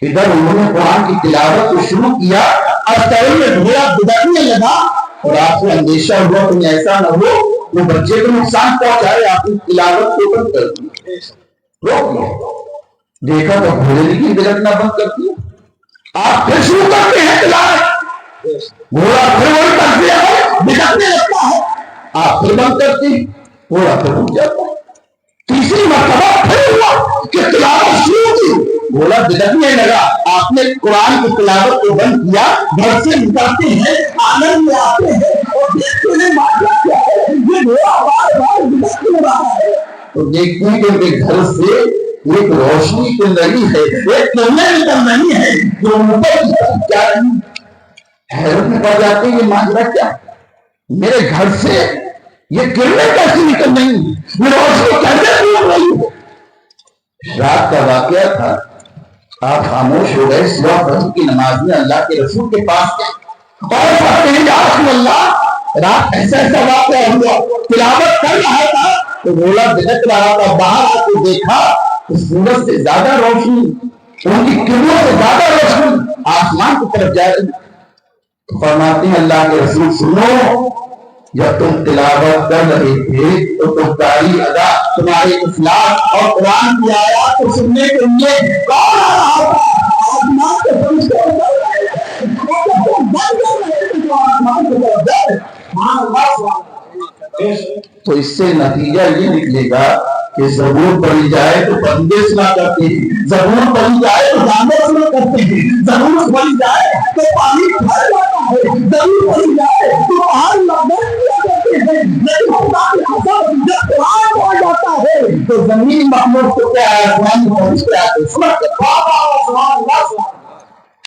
[SPEAKER 1] ادھر انہوں نے قرآن کی تلاوت کو شروع کیا، اب تیرے میں گھوڑا گدرنے لگا اور آپ کو اندیشہ ہوا کہ ایسا نہ ہو وہ بچے کو نقصان پہنچائے، آپ کی تلاوت کو بند کر دی، روک لو۔ دیکھا تو گھوڑے کی گدرنا بند کر دیا، آپ پھر شروع کرتے ہیں تلاوت، گھوڑا پھر وہی کرتے ہیں بگڑنے لگتا ہے، آپ پھر بند کرتے ہیں، گھوڑا پھر رک جاتا ہے۔ تیسری مرتبہ پھر ہوا کہ تلاوت شروع کی، گھوڑا بگڑنے لگا، آپ نے قرآن کی تلاوت کو بند کیا، گھر سے نکلتے ہیں، آنگن میں آتے ہیں اور دیکھتے ہیں معاملہ کیا ہے، یہ گھوڑا بار بار بگڑ رہا ہے، تو دیکھتے ہیں کہ ان کے گھر سے ایک روشنی کی لگی ہے، ایک کرنے نکل رہی ہے جو اوپر کی طرف جا رہی ہے۔ حیرت میں پڑ جاتے ہیں یہ معاملہ کیا، میرے گھر سے یہ کرنیں کیسی نکل رہی ہیں، یہ روشنی کیسے نکل رہی ہے۔ رات کا واقعہ تھا، آپ خاموش ہو گئے، صبح فجر کی نماز میں اللہ کے رسول کے پاس گئے اور کہتے ہیں یا رسول اللہ رات ایسا ایسا واقعہ ہوا، تلاوت کر رہا تھا تو گھوڑا بگڑ رہا تھا، باہر آ کے دیکھا تو سورج سے زیادہ روشنی، ان کی کرنوں سے زیادہ روشنی آسمان کی طرف جا رہی۔ فرماتے ہیں اللہ کے رسول سنو، جب تم تلاوت کر رہے تھے تو تمہاری ادا، تمہاری اصلاح اور قرآن کی آیات کو سننے کے لیے کون آ رہا تھا؟ آسمان کے فرشتے اتر رہے تھے، بند کر رہے تھے جو آسمان کے طرف جائے۔ تو اس سے نتیجہ یہ نکلے گا کہ زبور پڑھی جائے تو بندے سنا کرتے ہیں، زبور پڑھی جائے تو جانور سنا کرتے ہیں، زبور پڑھی جائے تو پانی بھر جاتا ہے، زبور پڑھی جائے تو پہاڑ لگن کیا کرتے ہیں، لیکن خدا کے حسب جب قرآن پڑھ جاتا ہے تو زمین مخلوق کو کیا ہے، آسمان پہنچ کے آتے سمجھ کے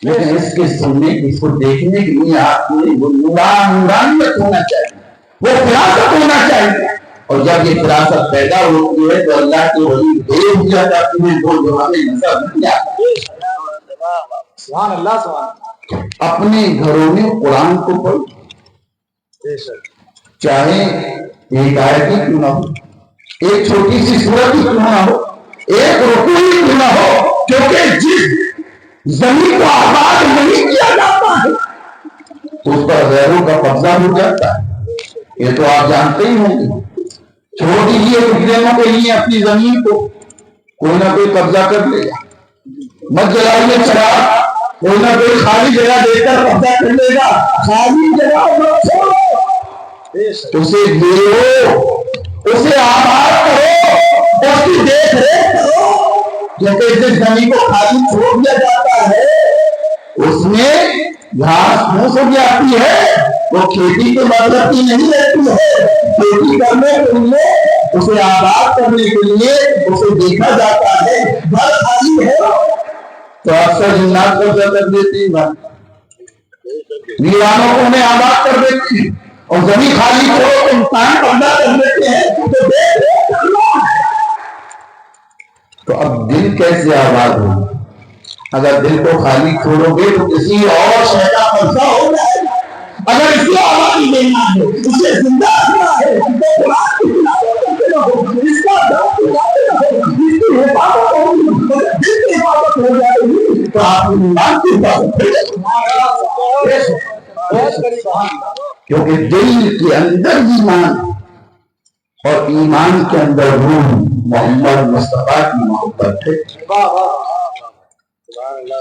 [SPEAKER 1] لیکن اس کے سننے کی، اس کو دیکھنے کے لیے آپ میں وہ نورانیت ہونا چاہیے، وہ فراست ہونا چاہیے، اور جب یہ فراست پیدا ہوتی ہے تو اللہ کے ولی دیر ہو جاتا ہے، وہ جو ہمیں نظر نہیں آتا۔ سبحان اللہ، سبحان اللہ۔ اپنے گھروں میں قرآن کو پڑھو، چاہے ایک آیت ہی کیوں نہ ہو، ایک چھوٹی سی سورت ہی کیوں نہ ہو، ایک رکوع ہی کیوں نہ ہو، کیونکہ جس زمین کو آباد نہیں کیا جاتا ہے اس پر غیروں کا قبضہ ہو جاتا ہے، یہ تو آپ جانتے ہی ہوں گے۔ چھوڑ دیجیے مجرموں کے لیے اپنی زمین کو، کوئی نہ کوئی قبضہ کر لے گا، مت جلائیے چراغ، کوئی نہ کوئی خالی جگہ دے کر قبضہ کر لے گا، خالی جگہ مت چھوڑو، اسے گھیرو، اسے آباد کرو، اس کی دیکھ ریکھ کرو، کیونکہ جس زمین کو خالی چھوڑ دیا جاتا ہے اس میں گھاس پھوس ہو جاتی ہے، وہ کھیتی کے مطلب کی نہیں رہتی ہے، کھیتی کرنے کے لیے، اسے آباد کرنے کے لیے اسے دیکھا جاتا ہے، گھر خالی ہے تو اکثر جنات کو کر دیتی ہیں، ویرانوں کو انہیں آباد کر دیتی ہیں، اور زمین خالی چھوڑو تو انسان قبضہ کر لیتے ہیں، تو دیکھ ریکھ کرنا ہے۔ تو اب دل کیسے آباد ہوگا؟ اگر دل کو خالی چھوڑو گے تو کسی اور شے کا قبضہ ہو جائے گا، اگر اس کو آبادی دینا ہے، اسے زندہ رکھنا ہے تو قرآن کی تلاوت کرتے رہو، اس کا درد اٹھاتے رہو، اس کی حفاظت ہوگی، اگر دل کی حفاظت ہو جائے گی تو آپ ایمان کی حفاظت ہو جائے گی، کیونکہ دل کے اندر ایمان اور ایمان کے اندر روح محمد مصطفیٰ کی محبت ہے۔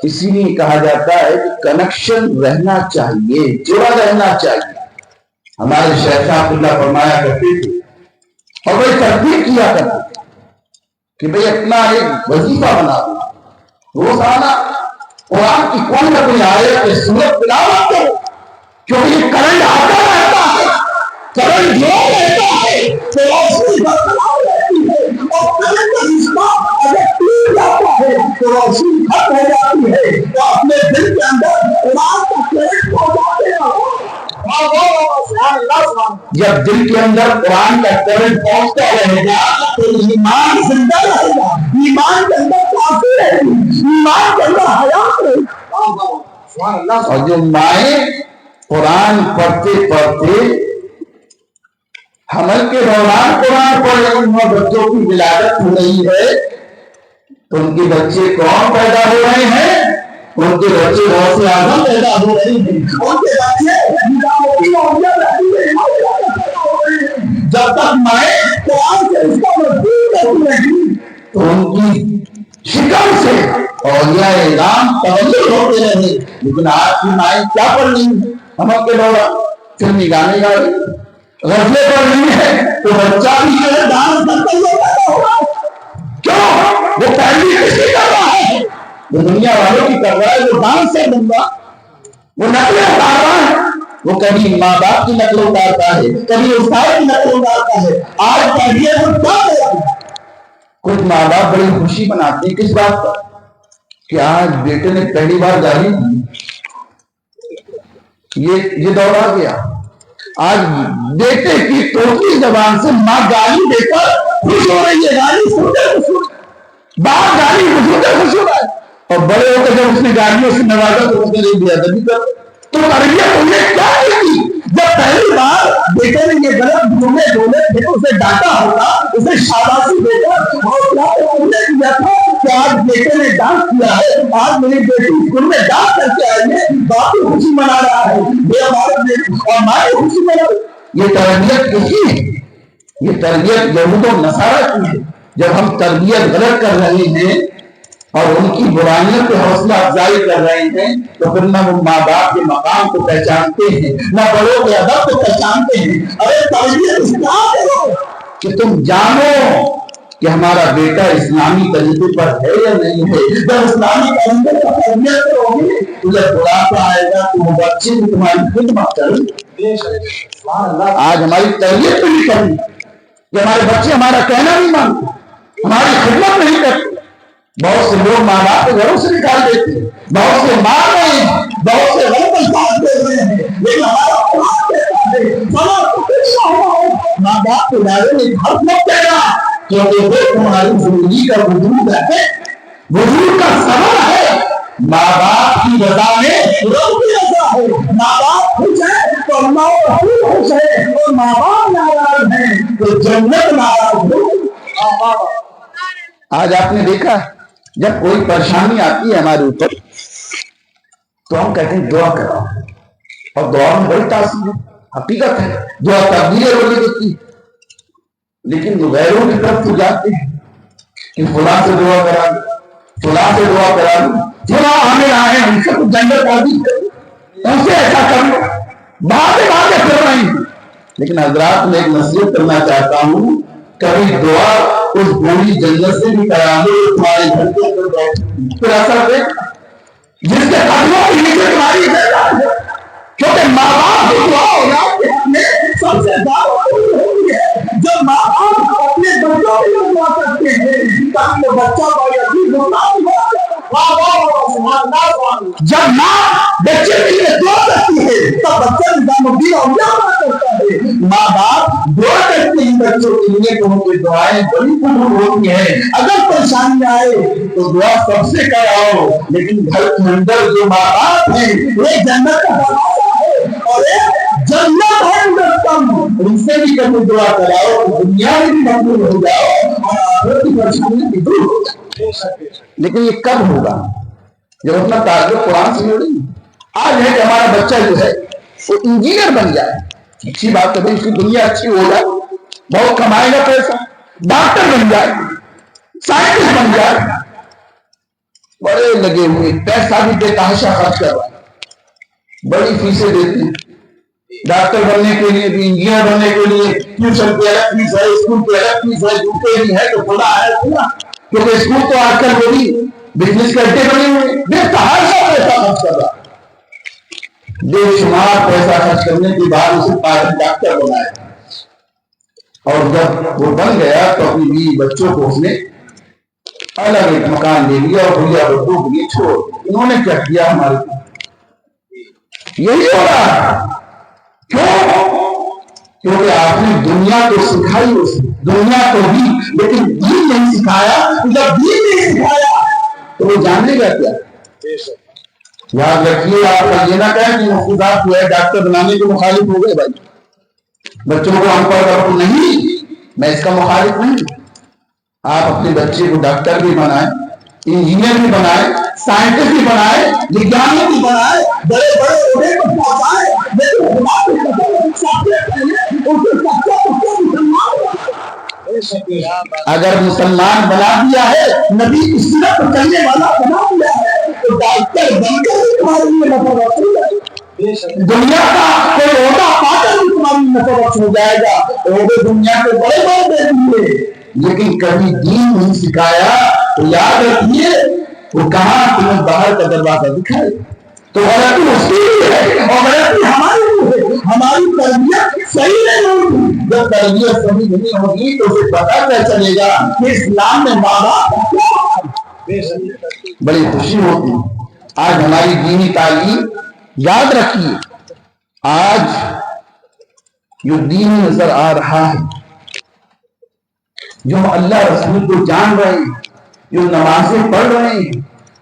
[SPEAKER 1] اسی لیے کہا جاتا ہے کہ کنیکشن رہنا چاہیے، جڑا رہنا چاہیے۔ ہمارے شیخ عبداللہ فرمایا کرتے تھے اور وہ ترتیب کیا کرتے تھے کہ بھئی اپنا ایک وظیفہ بنا دو، روزانہ قرآن کی کوئی نہ کوئی آیت کی سورت تلاوت کرو، کیونکہ یہ کرنٹ آتا رہتا ہے، کرنٹ جو رہتا ہے تو روشنی برقرار رہتی ہے، اور کرنٹ کا رشتہ اگر ٹوٹ جاتا ہے تو روشنی ختم ہو جاتی ہے۔ تو اپنے دل کے اندر قرآن کا کرنٹ پہنچاتے رہو، جب دل کے اندر قرآن کا کرنٹ پہنچتا رہے گا تو ایمان زندہ رہے گا، ایمان کے اندر کافی رہے گی، ایمان کے اندر حیات رہے گی۔ اور جو مائیں قرآن پڑھتے پڑھتے حمل کے دوران قرآن پڑھ رہی ہوں، بچوں کی ولادت ہو رہی ہے، تو ان کے بچے کون پیدا ہو رہے ہیں؟ ان کے بچے غوث اعظم پیدا ہو رہے ہیں، ان کے بچے جب تک مائیں قرآن سے اس کا مضبوط کرتی رہی تو ان کی شکم سے اولیاء اعظام تولد ہوتے رہے۔ لیکن آج کی مائیں کیا پڑھ رہی ہیں؟ حمل کے دوران فلمی گانے گا رہی، غزلیں پڑھ رہی ہے، تو بچہ بھی جو ہے ڈانس کرتے ہوئے پیدا ہوا۔ کیوں؟ وہ پہلی کسی کر رہا ہے، وہ دنیا والوں کی کر رہا ہے، وہ ڈانس سے بنتا، وہ نقلیں اتار رہا ہے، وہ کبھی ماں باپ کی نقل اتارتا ہے، کبھی استاد کی نقل اتارتا ہے۔ آج پڑھیے وہ کیا ہے؟ کچھ ماں باپ بڑی خوشی مناتے ہیں کس بات پر کہ آج بیٹے نے پہلی بار گالی دی، یہ دور آ گیا۔ آج بیٹے کی توتی زبان سے ماں گالی دے کر خوش ہو رہی ہے، گالی سنتے خوش ہو رہی ہے، باپ گالی سنتے خوش ہو رہا ہے، اور بڑے ہو کر جب اس نے گالیوں سے نوازا تو اس نے نہیں دیا تبھی کر تو تربیت تم نے کیا کی؟ جب پہلی بار بیٹے نے یہ غلط جملے بولے تھے اسے ڈانٹا ہوگا، اسے شاباشی دے کر اور کیا تھا کہ آج بیٹے نے ڈانس کیا ہے، آج میری بیٹی اسکول میں ڈانس کر کے آئی ہے، باپ کی خوشی منا رہا ہے، اور ماں کی خوشی منا رہا ہے۔ یہ تربیت کسی ہے؟ یہ تربیت یہود و نصارہ کی ہے۔ جب ہم تربیت غلط کر رہے ہیں اور ان کی برائیوں پہ حوصلہ افزائی کر رہے ہیں تو پھر نہ وہ ماں باپ کے مقام کو پہچانتے ہیں، نہ بڑوں کے ادب کو پہچانتے ہیں۔ ارے تربیت اسلام کرو کہ تم جانو کہ ہمارا بیٹا اسلامی طریقے پر ہے یا نہیں ہے۔ جب اسلامی طریقے پر تربیت کرو گے تو جب بڑھاپا آئے گا تو وہ بچے بھی تمہاری خدمت کریں۔ آج ہماری تربیت بھی نہیں کرنی کہ ہمارے بچے ہمارا کہنا نہیں مانتے، ہماری خدمت نہیں کرتے۔ بہت سے لوگ ماں باپ کے گھروں سے نکال دیتے ہیں، بہت سے مار رہے ہیں، بہت سے غلط الفاظ دے رہے ہیں، لیکن ہمارا قرآن کہتا ہے فلا تطعهما، ماں باپ کے بارے میں حرف مت کہنا، کیونکہ وہ تمہاری زندگی کا وجود ہے، وجود کا سبب ہے۔ ماں باپ کی رضا میں رب کی رضا ہے۔ ماں باپ خوش ہے تو اللہ اور رسول خوش ہے، اور ماں باپ ناراض ہیں تو جنت ناراض ہو۔ آج آپ نے دیکھا جب کوئی پریشانی آتی ہے ہمارے اوپر تو ہم کہتے ہیں دعا کرو، اور دعا میں بڑی تاثیر ہے، حقیقت ہے، دعا تبدیل ہونے دیتی، لیکن غیروں کی طرف تو جاتے ہیں کہ فلاں سے دعا کرا دو، فلاں سے دعا کرا دو، فلاں ہمیں آئے ان سے کچھ جنگل تعبیر کرو، ان سے ایسا کر لو، بھاگے پھر رہے ہیں۔ لیکن حضرات میں ایک نصیحت کرنا چاہتا ہوں، کبھی دعا اس بوڑھی جنت سے بھی کرا دو تمہارے گھر کے اندر بیٹھ، پھر اثر دیکھ جس کے قدموں کے نیچے تمہاری جنت ہے، کیونکہ ماں باپ کی دعا اولاد کے حق میں سب سے زیادہ ہوتی ہے۔ جب ماں باپ اپنے بچوں کے لیے دعا کرتے ہیں تاکہ وہ بچہ جب ماں بچے کے لیے دعا کرتی ہے تب بچہ نظام الدین اولیاء کرتا ہے۔ ماں باپ دعا کرتے ہیں بچوں کے لیے تو ان کی دعائیں بڑی قبول ہوتی ہیں۔ اگر پریشانی آئے تو دعا سب سے کراؤ، لیکن گھر کے اندر جو ماں باپ ہیں ایک جنت کا دروازہ ہے اور ایک جنت ہے اندر کم، ان سے بھی کبھی دعا کراؤ تو دنیا میں بھی مقبول ہو جاؤ اور آخرت کی پریشانی بھی دور ہو جائے۔ لیکن یہ کب ہوگا؟ جب اپنا تعلق قرآن سے جوڑیں گے۔ آج ہے کہ ہمارا بچہ جو ہے وہ انجینئر بن جائے، اچھی بات ہے، اس کی دنیا اچھی ہو جائے، بہت کمائے گا پیسہ، ڈاکٹر بن جائے، سائنٹسٹ بن جائے، بڑے لگے ہوئے، پیسہ بھی بے تحاشا خرچ کر رہا ہے، بڑی فیسیں دیتے ہیں ڈاکٹر بننے کے لیے بھی، انجینئر بننے کے لیے ٹیوشن کی الگ فیس ہے، اسکول کی الگ فیس ہے، جوتے بھی ہے تو کھلا ہے کھلا، کیونکہ اسکول تو آج کل وہ بھی بزنس کرتے بنے ہوئے، بے تحاشا پیسہ خرچ کر رہا ہے، بے شمار پیسہ خرچ کرنے کے بعد اسے پاگل ڈاکٹر بنایا، اور جب وہ بن گیا تو اپنی بیوی بچوں کو اس نے الگ ایک مکان لے لیا اور بھیا بچوں کو یہ چھوڑ، انہوں نے کیا کیا ہمارے کو یہی ہو رہا ہے۔ کیوں؟ کیونکہ آپ نے دنیا کو سکھائی، اس دنیا کو بھی، لیکن دین نہیں سکھایا۔ جب دین نہیں سکھایا تو وہ جاننے گا کیا؟ یاد رکھیے، آپ کا یہ نہ کہیں کہ مفتی صاحب جو ہے ڈاکٹر بنانے کے مخالف ہو گئے، بھائی بچوں کو ان پڑھ رکھو نہیں، میں اس کا مخالف نہیں. آپ اپنے بچے کو ڈاکٹر بھی بنائیں، انجینئر بھی بنائیں، سائنٹسٹ بھی بنائیں، وگیانی بھی بنائیں، بڑے بڑے عہدے پر پہنچائیں، لیکن خدا کی قسم سب سے پہلے اسے سچا پکا مسلمان بنائیں. اگر مسلمان بنا دیا ہے، نبی کی سیرت پر چلنے والا بنا دیا ہے، تو ڈاکٹر بن کر بھی تمہارے لیے نفع رسول ہے. دنیا کا کوئی عہدہ پا کر بھی تمہاری نفع رسول ہو جائے گا. عہدے دنیا کے بڑے بڑے دے دیے، لیکن کبھی دین نہیں سکھایا تو یاد رکھیے وہ کہاں تمہیں باہر کا دروازہ دکھائے. تو غلطی اس کی ہے اور غلطی ہماری ہے. ہماری تربیت صحیح نہیں ہوگی. جب تربیت صحیح نہیں ہوگی تو اسے پتا کیا چلے گا کہ اسلام میں ماں باپ بڑی خوشی ہوتی ہے. آج ہماری دینی تعلیم یاد رکھیے، آج جو دین نظر آ رہا ہے، جو اللہ رسول کو جان رہے ہیں، جو نمازیں پڑھ رہے ہیں،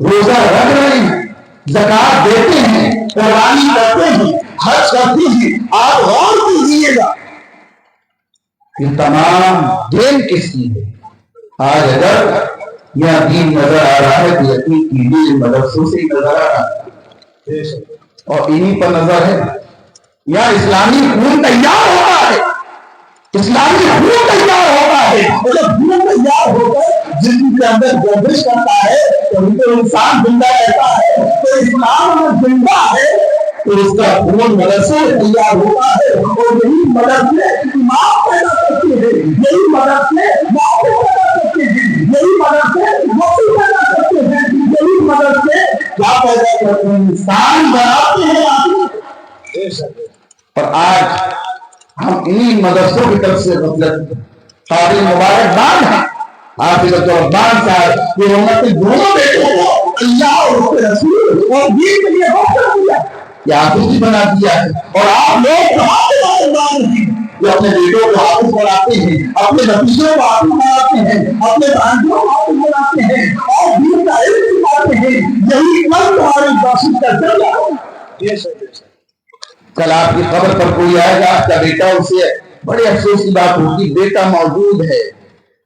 [SPEAKER 1] روزہ رکھ رہے ہیں، زکات دیتے ہیں، قربانی کرتے ہیں، حج کرتے ہیں، آپ غور کیجیے گا یہ تمام دین کس کی ہے. آج اگر یہ دین نظر آ رہا ہے تو یقین کیجیے مدرسوں سے ہی نظر آ رہا ہے اور انہی پر نظر ہے. یا اسلامی خون تیار ہوتا ہے، اسلامی خون تیار ہوتا ہے، اور جب خون تیار ہو کر جسم کے اندر گردش کرتا ہے تو انسان زندہ رہتا ہے. تو اسلام میں زندہ ہے تو اس کا خون مدرسے تیار ہوتا ہے، اور یہی مدرسے ایمان پیدا کرتے ہیں، یہی مدرسے معافی پیدا کرتے ہیں، یہی مدرسے معافی پیدا کرتے ہیں، یہی مدرسے کیا پیدا کرتے ہیں، انسان بناتے ہیں آدمی. اور آج ہم انہی مدرسوں کی طرف سے غفلت قابل مبارکباد ہے حافظ الرحمان صاحب یہ امت دونوں بیٹوں کو اللہ اور اس کے رسول اور دین کے لیے وقت دیا، یہ حافظ بھی بنا دیا ہے. اور آپ لوگ مبارکباد ہیں جو اپنے بیٹوں کو حافظ بناتے ہیں، اپنے بھتیجوں کو حافظ بناتے ہیں، اپنے بھانجوں کو حافظ بناتے ہیں اور دین کا علم سکھاتے ہیں. یہی کل تمہاری باشد کا ذریعہ ہے. کل آپ کی قبر پر کوئی آئے گا، آپ کا بیٹا، اسے بڑے افسوس کی بات ہوگی بیٹا موجود ہے،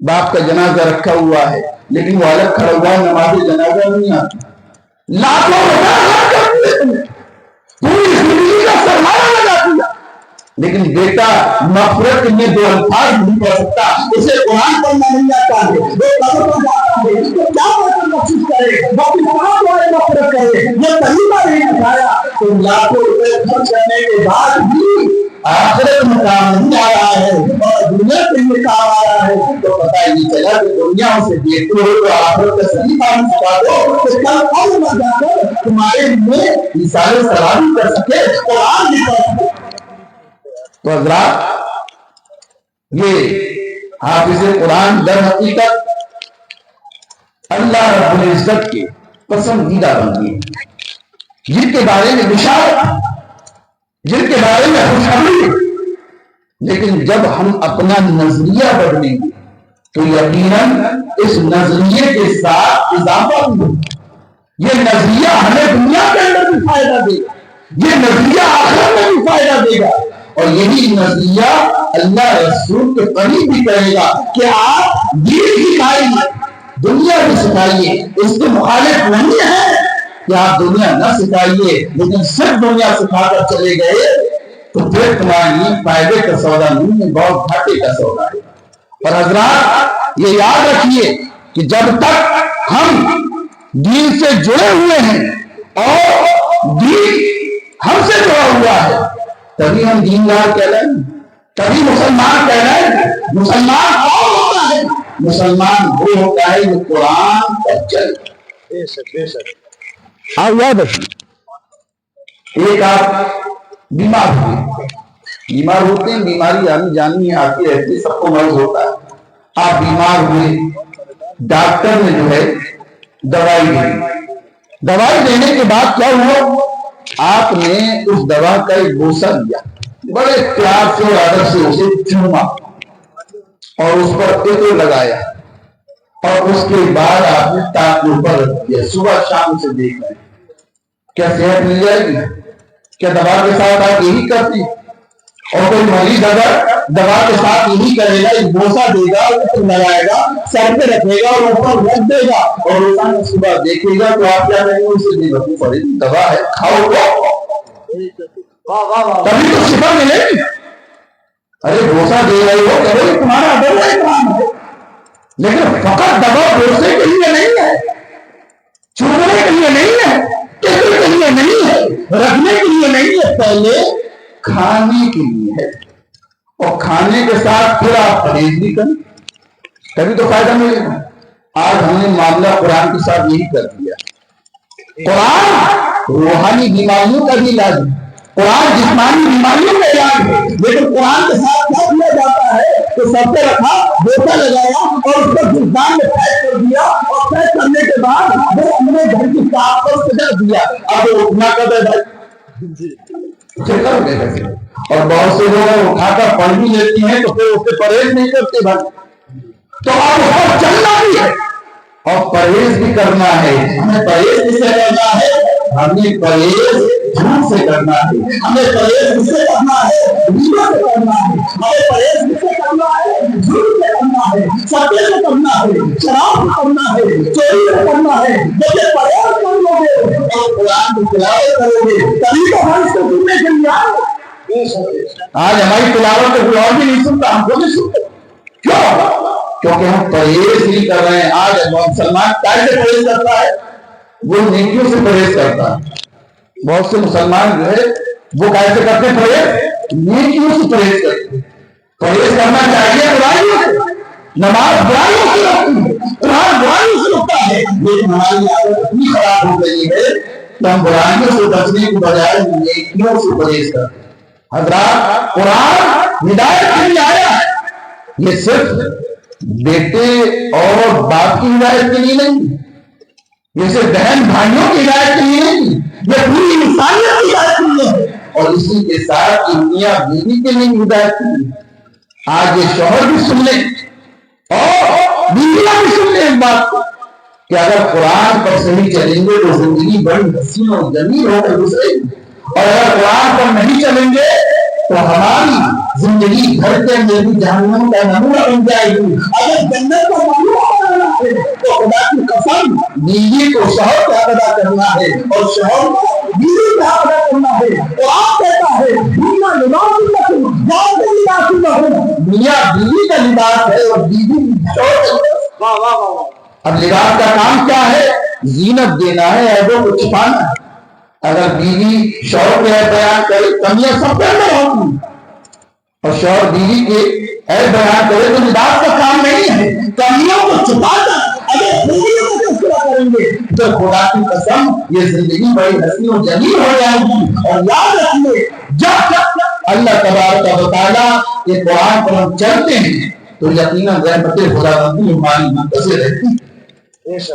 [SPEAKER 1] باپ کا جنازہ رکھا ہوا ہے، لیکن وہ الگ کھڑا ہوا ہے، نماز جنازہ نہیں آتی. لاکھوں روپے خرچ کر دیے تم نے، پوری زندگی کا سرمایہ لگا دیا، لیکن بیٹا مغفرت میں دو الفاظ نہیں پڑھ سکتا، اسے قرآن پڑھنا نہیں آتا ہے، وہ قبر پر جاتا ہے، اس کو کیا پڑھ محسوس کرے، وہ اپنی قرآن والے مغفرت کرے، یہ طریقہ نہیں دکھایا. تو لاکھوں روپے خرچ کرنے کے بعد بھی آخرت میں کام نہیں آ رہا ہے اور دنیا کے لیے کام آ رہا ہے تو پتہ ہی نہیں چلا کہ دنیا سے دیکھتے ہو تو آخرت کا صحیح کام سکھا دو کہ کل قبر میں جا کر تمہارے لیے مثال سلام کر سکے، قرآن بھی پڑھ سکے. تو حضرات یہ حافظ قرآن در حقیقت اللہ رب العزت کے پسندیدہ بندے ہیں، جن کے بارے میں بشارت، جن کے بارے میں خوشخبری. لیکن جب ہم اپنا نظریہ بدلیں گے تو یقیناً اس نظریے کے ساتھ اضافہ بھی ہوگا. یہ نظریہ ہمیں دنیا کے اندر بھی فائدہ دے گا، یہ نظریہ آخرت میں بھی فائدہ دے گا، اور یہی نظریہ اللہ رسول کے قریب بھی کرے گا کہ آپ دین سکھائیے، دنیا بھی سکھائیے. اس کے مخالف نہیں ہے کہ آپ دنیا نہ سکھائیے، لیکن صرف دنیا سکھا کر چلے گئے تو پھر تمہاری فائدے کا سودا نہیں ہے، بہت گھاٹے کا سودا ہے. اور حضرات یہ یاد رکھیے کہ جب تک ہم دین سے جڑے ہوئے ہیں اور دین ہم سے جڑا ہوا ہے تبھی ہم دیندار کہلائیں، تبھی مسلمان کہلائیں. مسلمان کون ہوتا ہے؟ مسلمان وہ ہوتا ہے جو قرآن پر چلے. آپ یاد رکھیے، ایک آپ بیمار ہوئے، بیمار ہوتے ہیں، بیماری آنی جانی آتی رہتی ہے، سب کو مرض ہوتا ہے. آپ بیمار ہوئے، ڈاکٹر نے جو ہے دوائی دی، دوائی دینے کے بعد کیا ہوا، آپ نے اس دوا کا ایک بوسہ لیا، بڑے پیار سے اور ادب سے اسے چوما اور اس پر عطر لگایا، اور اس کے بعد آپ نے تاک کے اوپر رکھ دیا. صبح شام سے دیکھ رہے کیا صحت مل جائے گی؟ کیا دوا کے ساتھ آپ یہی کرتے ہیں؟ اور کوئی مریض اگر دوا کے ساتھ یہی کرے گا، ایک بوسہ دے گا، لگائے گا، سر پہ رکھے گا اور اوپر رکھ دے گا اور روزانہ صبح دیکھے گا تو آپ کیا کہیں گے؟ اسے بے وقوف پڑے، دوا ہے کھاؤ تبھی تو شفا ملے گی۔ ارے بوسہ دے رہے ہو کرو، تمہارا ادب ہے کام ہے، لیکن فقط دوا بوسے کے لیے نہیں ہے، چومنے کے لیے نہیں ہے، ٹکنے کے لیے نہیں ہے، رکھنے کے لیے نہیں ہے، پہلے کھانے کے لیے ہے۔ اور کھانے کے ساتھ پھر آپ پرہیز بھی کریں تبھی تو فائدہ ملے گا۔ آج ہم نے معاملہ قرآن کے ساتھ یہی کر دیا۔ قرآن روحانی بیماریوں کا بھی علاج ہے، قرآن جسمانی بیماریوں کا علاج ہے، لیکن قرآن کے ساتھ کیا کیا جاتا ہے کہ سب پہ رکھا، بوتل لگایا اور اس کو گلدان میں پیک کر دیا اور پیک کرنے کے بعد وہ اپنے گھر کی کار پر سجا دیا۔ اب وہ اٹھنا کب ہے بھائی؟ اور بہت سے لوگ اٹھا کر پڑھ بھی لیتی ہیں تو پھر اس سے پرہیز نہیں کرتے بھائی۔ تو اب اس پر چلنا بھی ہے اور پرہیز بھی کرنا ہے۔ ہمیں پرہیز کس سے کرنا ہے؟ ہمیں پرہیز جھوٹ سے کرنا ہے، ہمیں پرہیز کس سے کرنا ہے؟ ریبہ سے کرنا ہے، ہمیں پرہیز کس سے کرنا ہے؟ جھوٹ سے کرنا ہے، سطے سے کرنا ہے، شراب سے کرنا ہے، چوری سے کرنا ہے۔ جب یہ پرہیز کر لو گے اور قرآن کی تلاوت کرو گے تبھی تو ہم اس کو سننے کے لیے آئے۔ آج ہماری تلاوت کو کوئی اور بھی نہیں سنتا، ہم کو نہیں سنتے، کیوں؟ کیونکہ ہم پرہیز نہیں کر رہے ہیں۔ آج مسلمان کیسے پرہیز کرتا ہے؟ وہ نیکیوں سے پرہیز کرتا ہے۔ بہت سے مسلمان جو ہے وہ کیسے کرتے ہیں پرہیز؟ نیکیوں سے پرہیز کرتے ہیں۔ پرہیز کرنا چاہیے برائیوں سے، نماز برائیوں سے روکتی ہے، قرآن برائیوں سے روکتا ہے، لیکن ہماری عادت اتنی خراب ہو گئی ہے کہ ہم برائیوں سے بچنے کے بجائے نیکیوں سے پرہیز کرتے ہیں۔ حضرات قرآن ہدایت کے لیے آیا ہے، یہ صرف بیٹے اور باپ کی ہدایت کے لیے نہیں، یہ صرف بہن بھائیوں کی ہدایت کے لیے نہیں، یہ پوری انسانیت کی ہدایت کے لیے ہے، اور اسی کے ساتھ میاں بیوی کے لیے ہدایت کے لیے۔ آج یہ شوہر بھی سن لیں اور بیویاں بھی سن لیں اس بات کو کہ اگر قرآن پر صحیح چلیں گے تو زندگی بڑی حسین اور جمیل ہو کر گزرے گی، اور اگر قرآن پر نہیں چلیں گے تو ہماری زندگی گھر کے اندر بھی جہنم کا نمونہ بن جائے گی۔ اگر جنت کا نمونہ بنانا ہے تو خدا کی قسم بیوی کو شوہر کا ادا کرنا ہے اور شوہر کو بیوی کا ادا کرنا ہے۔ قرآن کہتا ہے میاں بیوی کا لباس ہے اور بیوی شوہر۔ اب لباس کا کام کیا ہے؟ زینت دینا ہے، عیبوں کو چھپانا ہے۔ اگر بیوی شوہر کے عیب بیان کرے، کمیاں سب کے اندر ہوتی، اور شوہر بیوی کے عیب بیان کرے تو لباس کا کام نہیں ہے، کمیوں کو چھپانا۔ اگر بیویوں کو تذکرہ کریں گے تو خدا کی قسم یہ زندگی بڑی حسین و جمیل ہو جائے گی۔ اور یاد رکھیے جب اللہ تبارک و تعالیٰ کے قرآن پر ہم چلتے ہیں تو یقیناً رحمت خداوندی ہماری منتظر رہتی ہے۔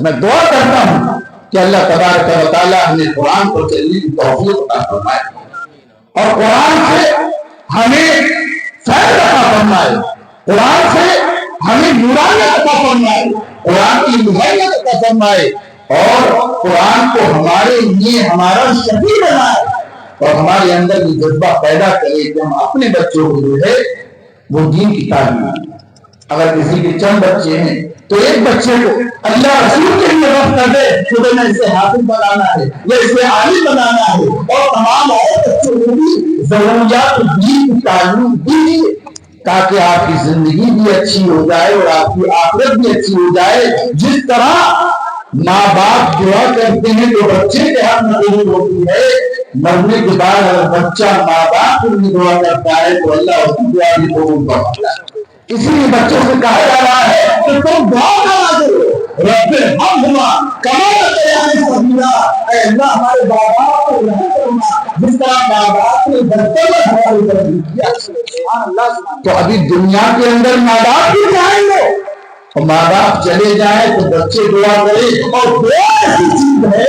[SPEAKER 1] میں دعا کرتا ہوں کہ اللہ تبارک و تعالیٰ ہمیں قرآن پر چلنے کی توفیق عطا فرمائے اور قرآن سے ہمیں فیض عطا فرمائے، قرآن سے ہمیں نورانیت عطا فرمائے، قرآن کی مہیت عطا فرمائے، اور قرآن کو ہمارے لیے ہمارا شفیع بنائے اور ہمارے اندر یہ جذبہ پیدا کرے کہ ہم اپنے بچوں کو جو ہے وہ دین کی تعلیم دیں۔ اگر کسی کے چند بچے ہیں تو ایک بچے کو اللہ رسول کے لیے وقت کر دے کہ میں اسے حافظ بنانا ہے یا اسے عالم بنانا ہے، اور تمام اور بچوں کو بھی ضروریات دین کی تعلیم دیجیے تاکہ آپ کی زندگی بھی اچھی ہو جائے اور آپ کی آخرت بھی اچھی ہو جائے۔ جس طرح ماں باپ دعا کرتے ہیں تو بچے کے حق میں قبول ہوتی ہے، مرنے کے بعد اگر بچہ ماں باپ کے لیے دعا کرتا ہے تو اللہ اس کی دعا بھی قبول کرتا ہے۔ اسی لیے بچوں سے کہا جا رہا ہے کہ تم دعا کرا کرو رب ارحمہما کما ربیانی صغیرا، اے اللہ ہمارے ماں باپ کو رحم کرنا جس طرح ماں باپ نے بچپن میں ہمارے اوپر کیا۔ تو ابھی دنیا کے اندر ماں باپ بھی جائیں گے اور ماں باپ چلے جائیں تو بچے دعا کریں، اور دعا ایسی چیز ہے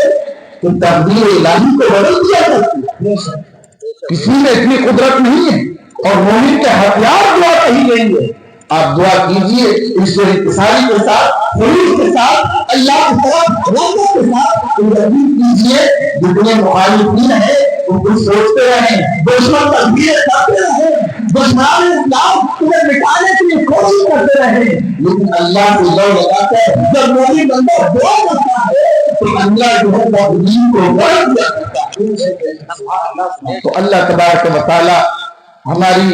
[SPEAKER 1] کہ تقدیر الہی کو بدل دیا کرتی ہے، کسی میں اتنی قدرت نہیں ہے، اور مومن کے ہتھیار دعا کہی گئی ہے۔ آپ دعا کیجئے اس انتصاری کے ساتھ، خلوص کے ساتھ، اللہ کی طرف رغبت کے ساتھ ترغیب کیجئے۔ جتنے مخالفین ہیں ان کو سوچتے رہیں، دشمن تقدیر کرتے رہیں، دشمنان اسلام تمہیں مٹانے کی کوشش کرتے رہے، لیکن اللہ کو لو لگاتا ہے جب مومن بندہ دعا کرتا ہے تو اللہ جو ہے مومنین کو غلط کیا کرتا ہے۔ تو اللہ تبارک و تعالی ہماری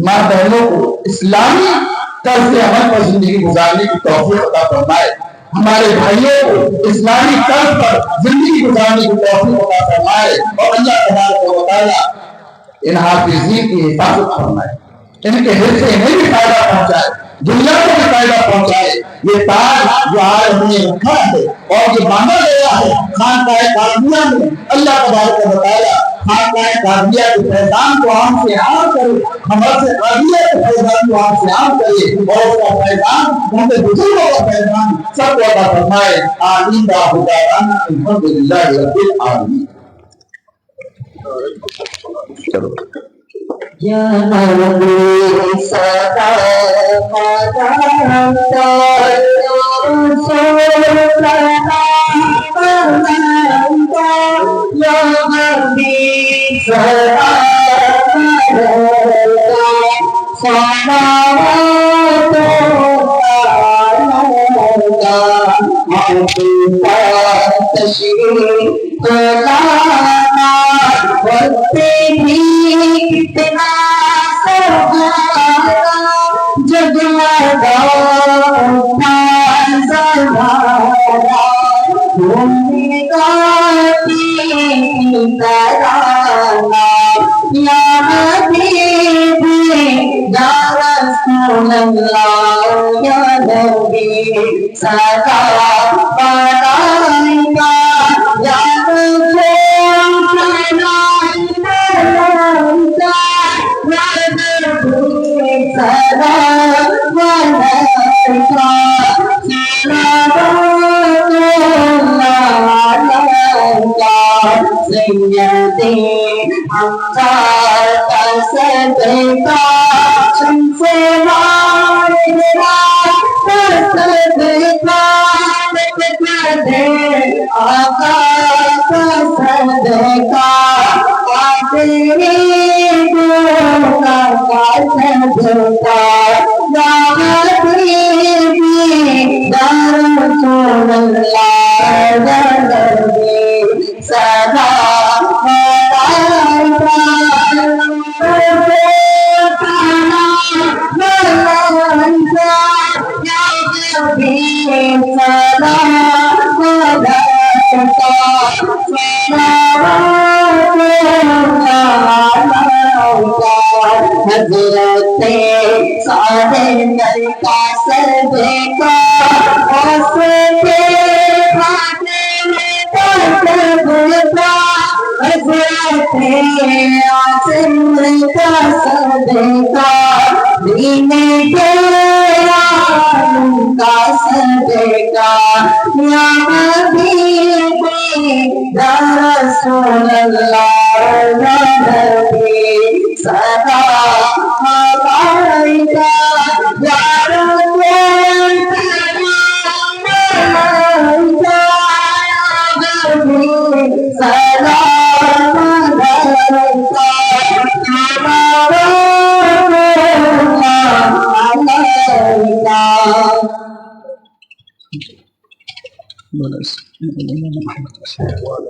[SPEAKER 1] ماں بہنوں کو اسلامی طرز عمل پر زندگی گزارنے کی توفیق عطا فرمائے، ہمارے بھائیوں کو اسلامی طرز پر زندگی گزارنے کی توفیق عطا فرمائے، اور اللہ تبارک و تعالی ان حافظین کی حفاظت فرمائے، ان کے حفظ سے انہیں بھی فائدہ پہنچائے، دنیا کو بھی فائدہ پہنچائے۔ یہ تاج جو آج ہم نے رکھا ہے اور جو باندھا گیا ہے خانقاہ قادریہ میں، اللہ تبارک و تعالی خانقاہ قادریہ کے فیضان کو عام سے عام کرے، ہمارے قادریہ کے فیضان کو عام سے عام کرے، اور اس کا فیضان ہم سے بزرگوں کا فیضان سب کو عطا فرمائے۔ آمین دعوانا الحمدللہ رب العالمین۔ چلو
[SPEAKER 2] یا نبی صدا مدد رسول صدا مدد یا نبی صدا مدد صلوات اللہ تشریف لانا وقت بھی کتنا سہارا جگمگا اٹھا سہارا گاتی ترانہ یا حبیبی یا رسول اللہ یا نبی صدا ملائکہ یا رسول سیدی حمزہ کا صدقہ شمس مائرہ کا صدقہ دے آقا کا صدقہ آخری دعا کا صدقہ یا حبیبی یا رسول اللہ یا نبی صدا حضرت سارے نل کا صدقہ واسطے فاطمہ کا صدقہ حضرت عاصم کا صدقہ دین گرامی کا صدقہ یا حبیبی یا رسول اللہ یا نبی صدا ملائکہ یا رسول ملائکہ یا نبی صدا ملائکہ یا رسول اللہ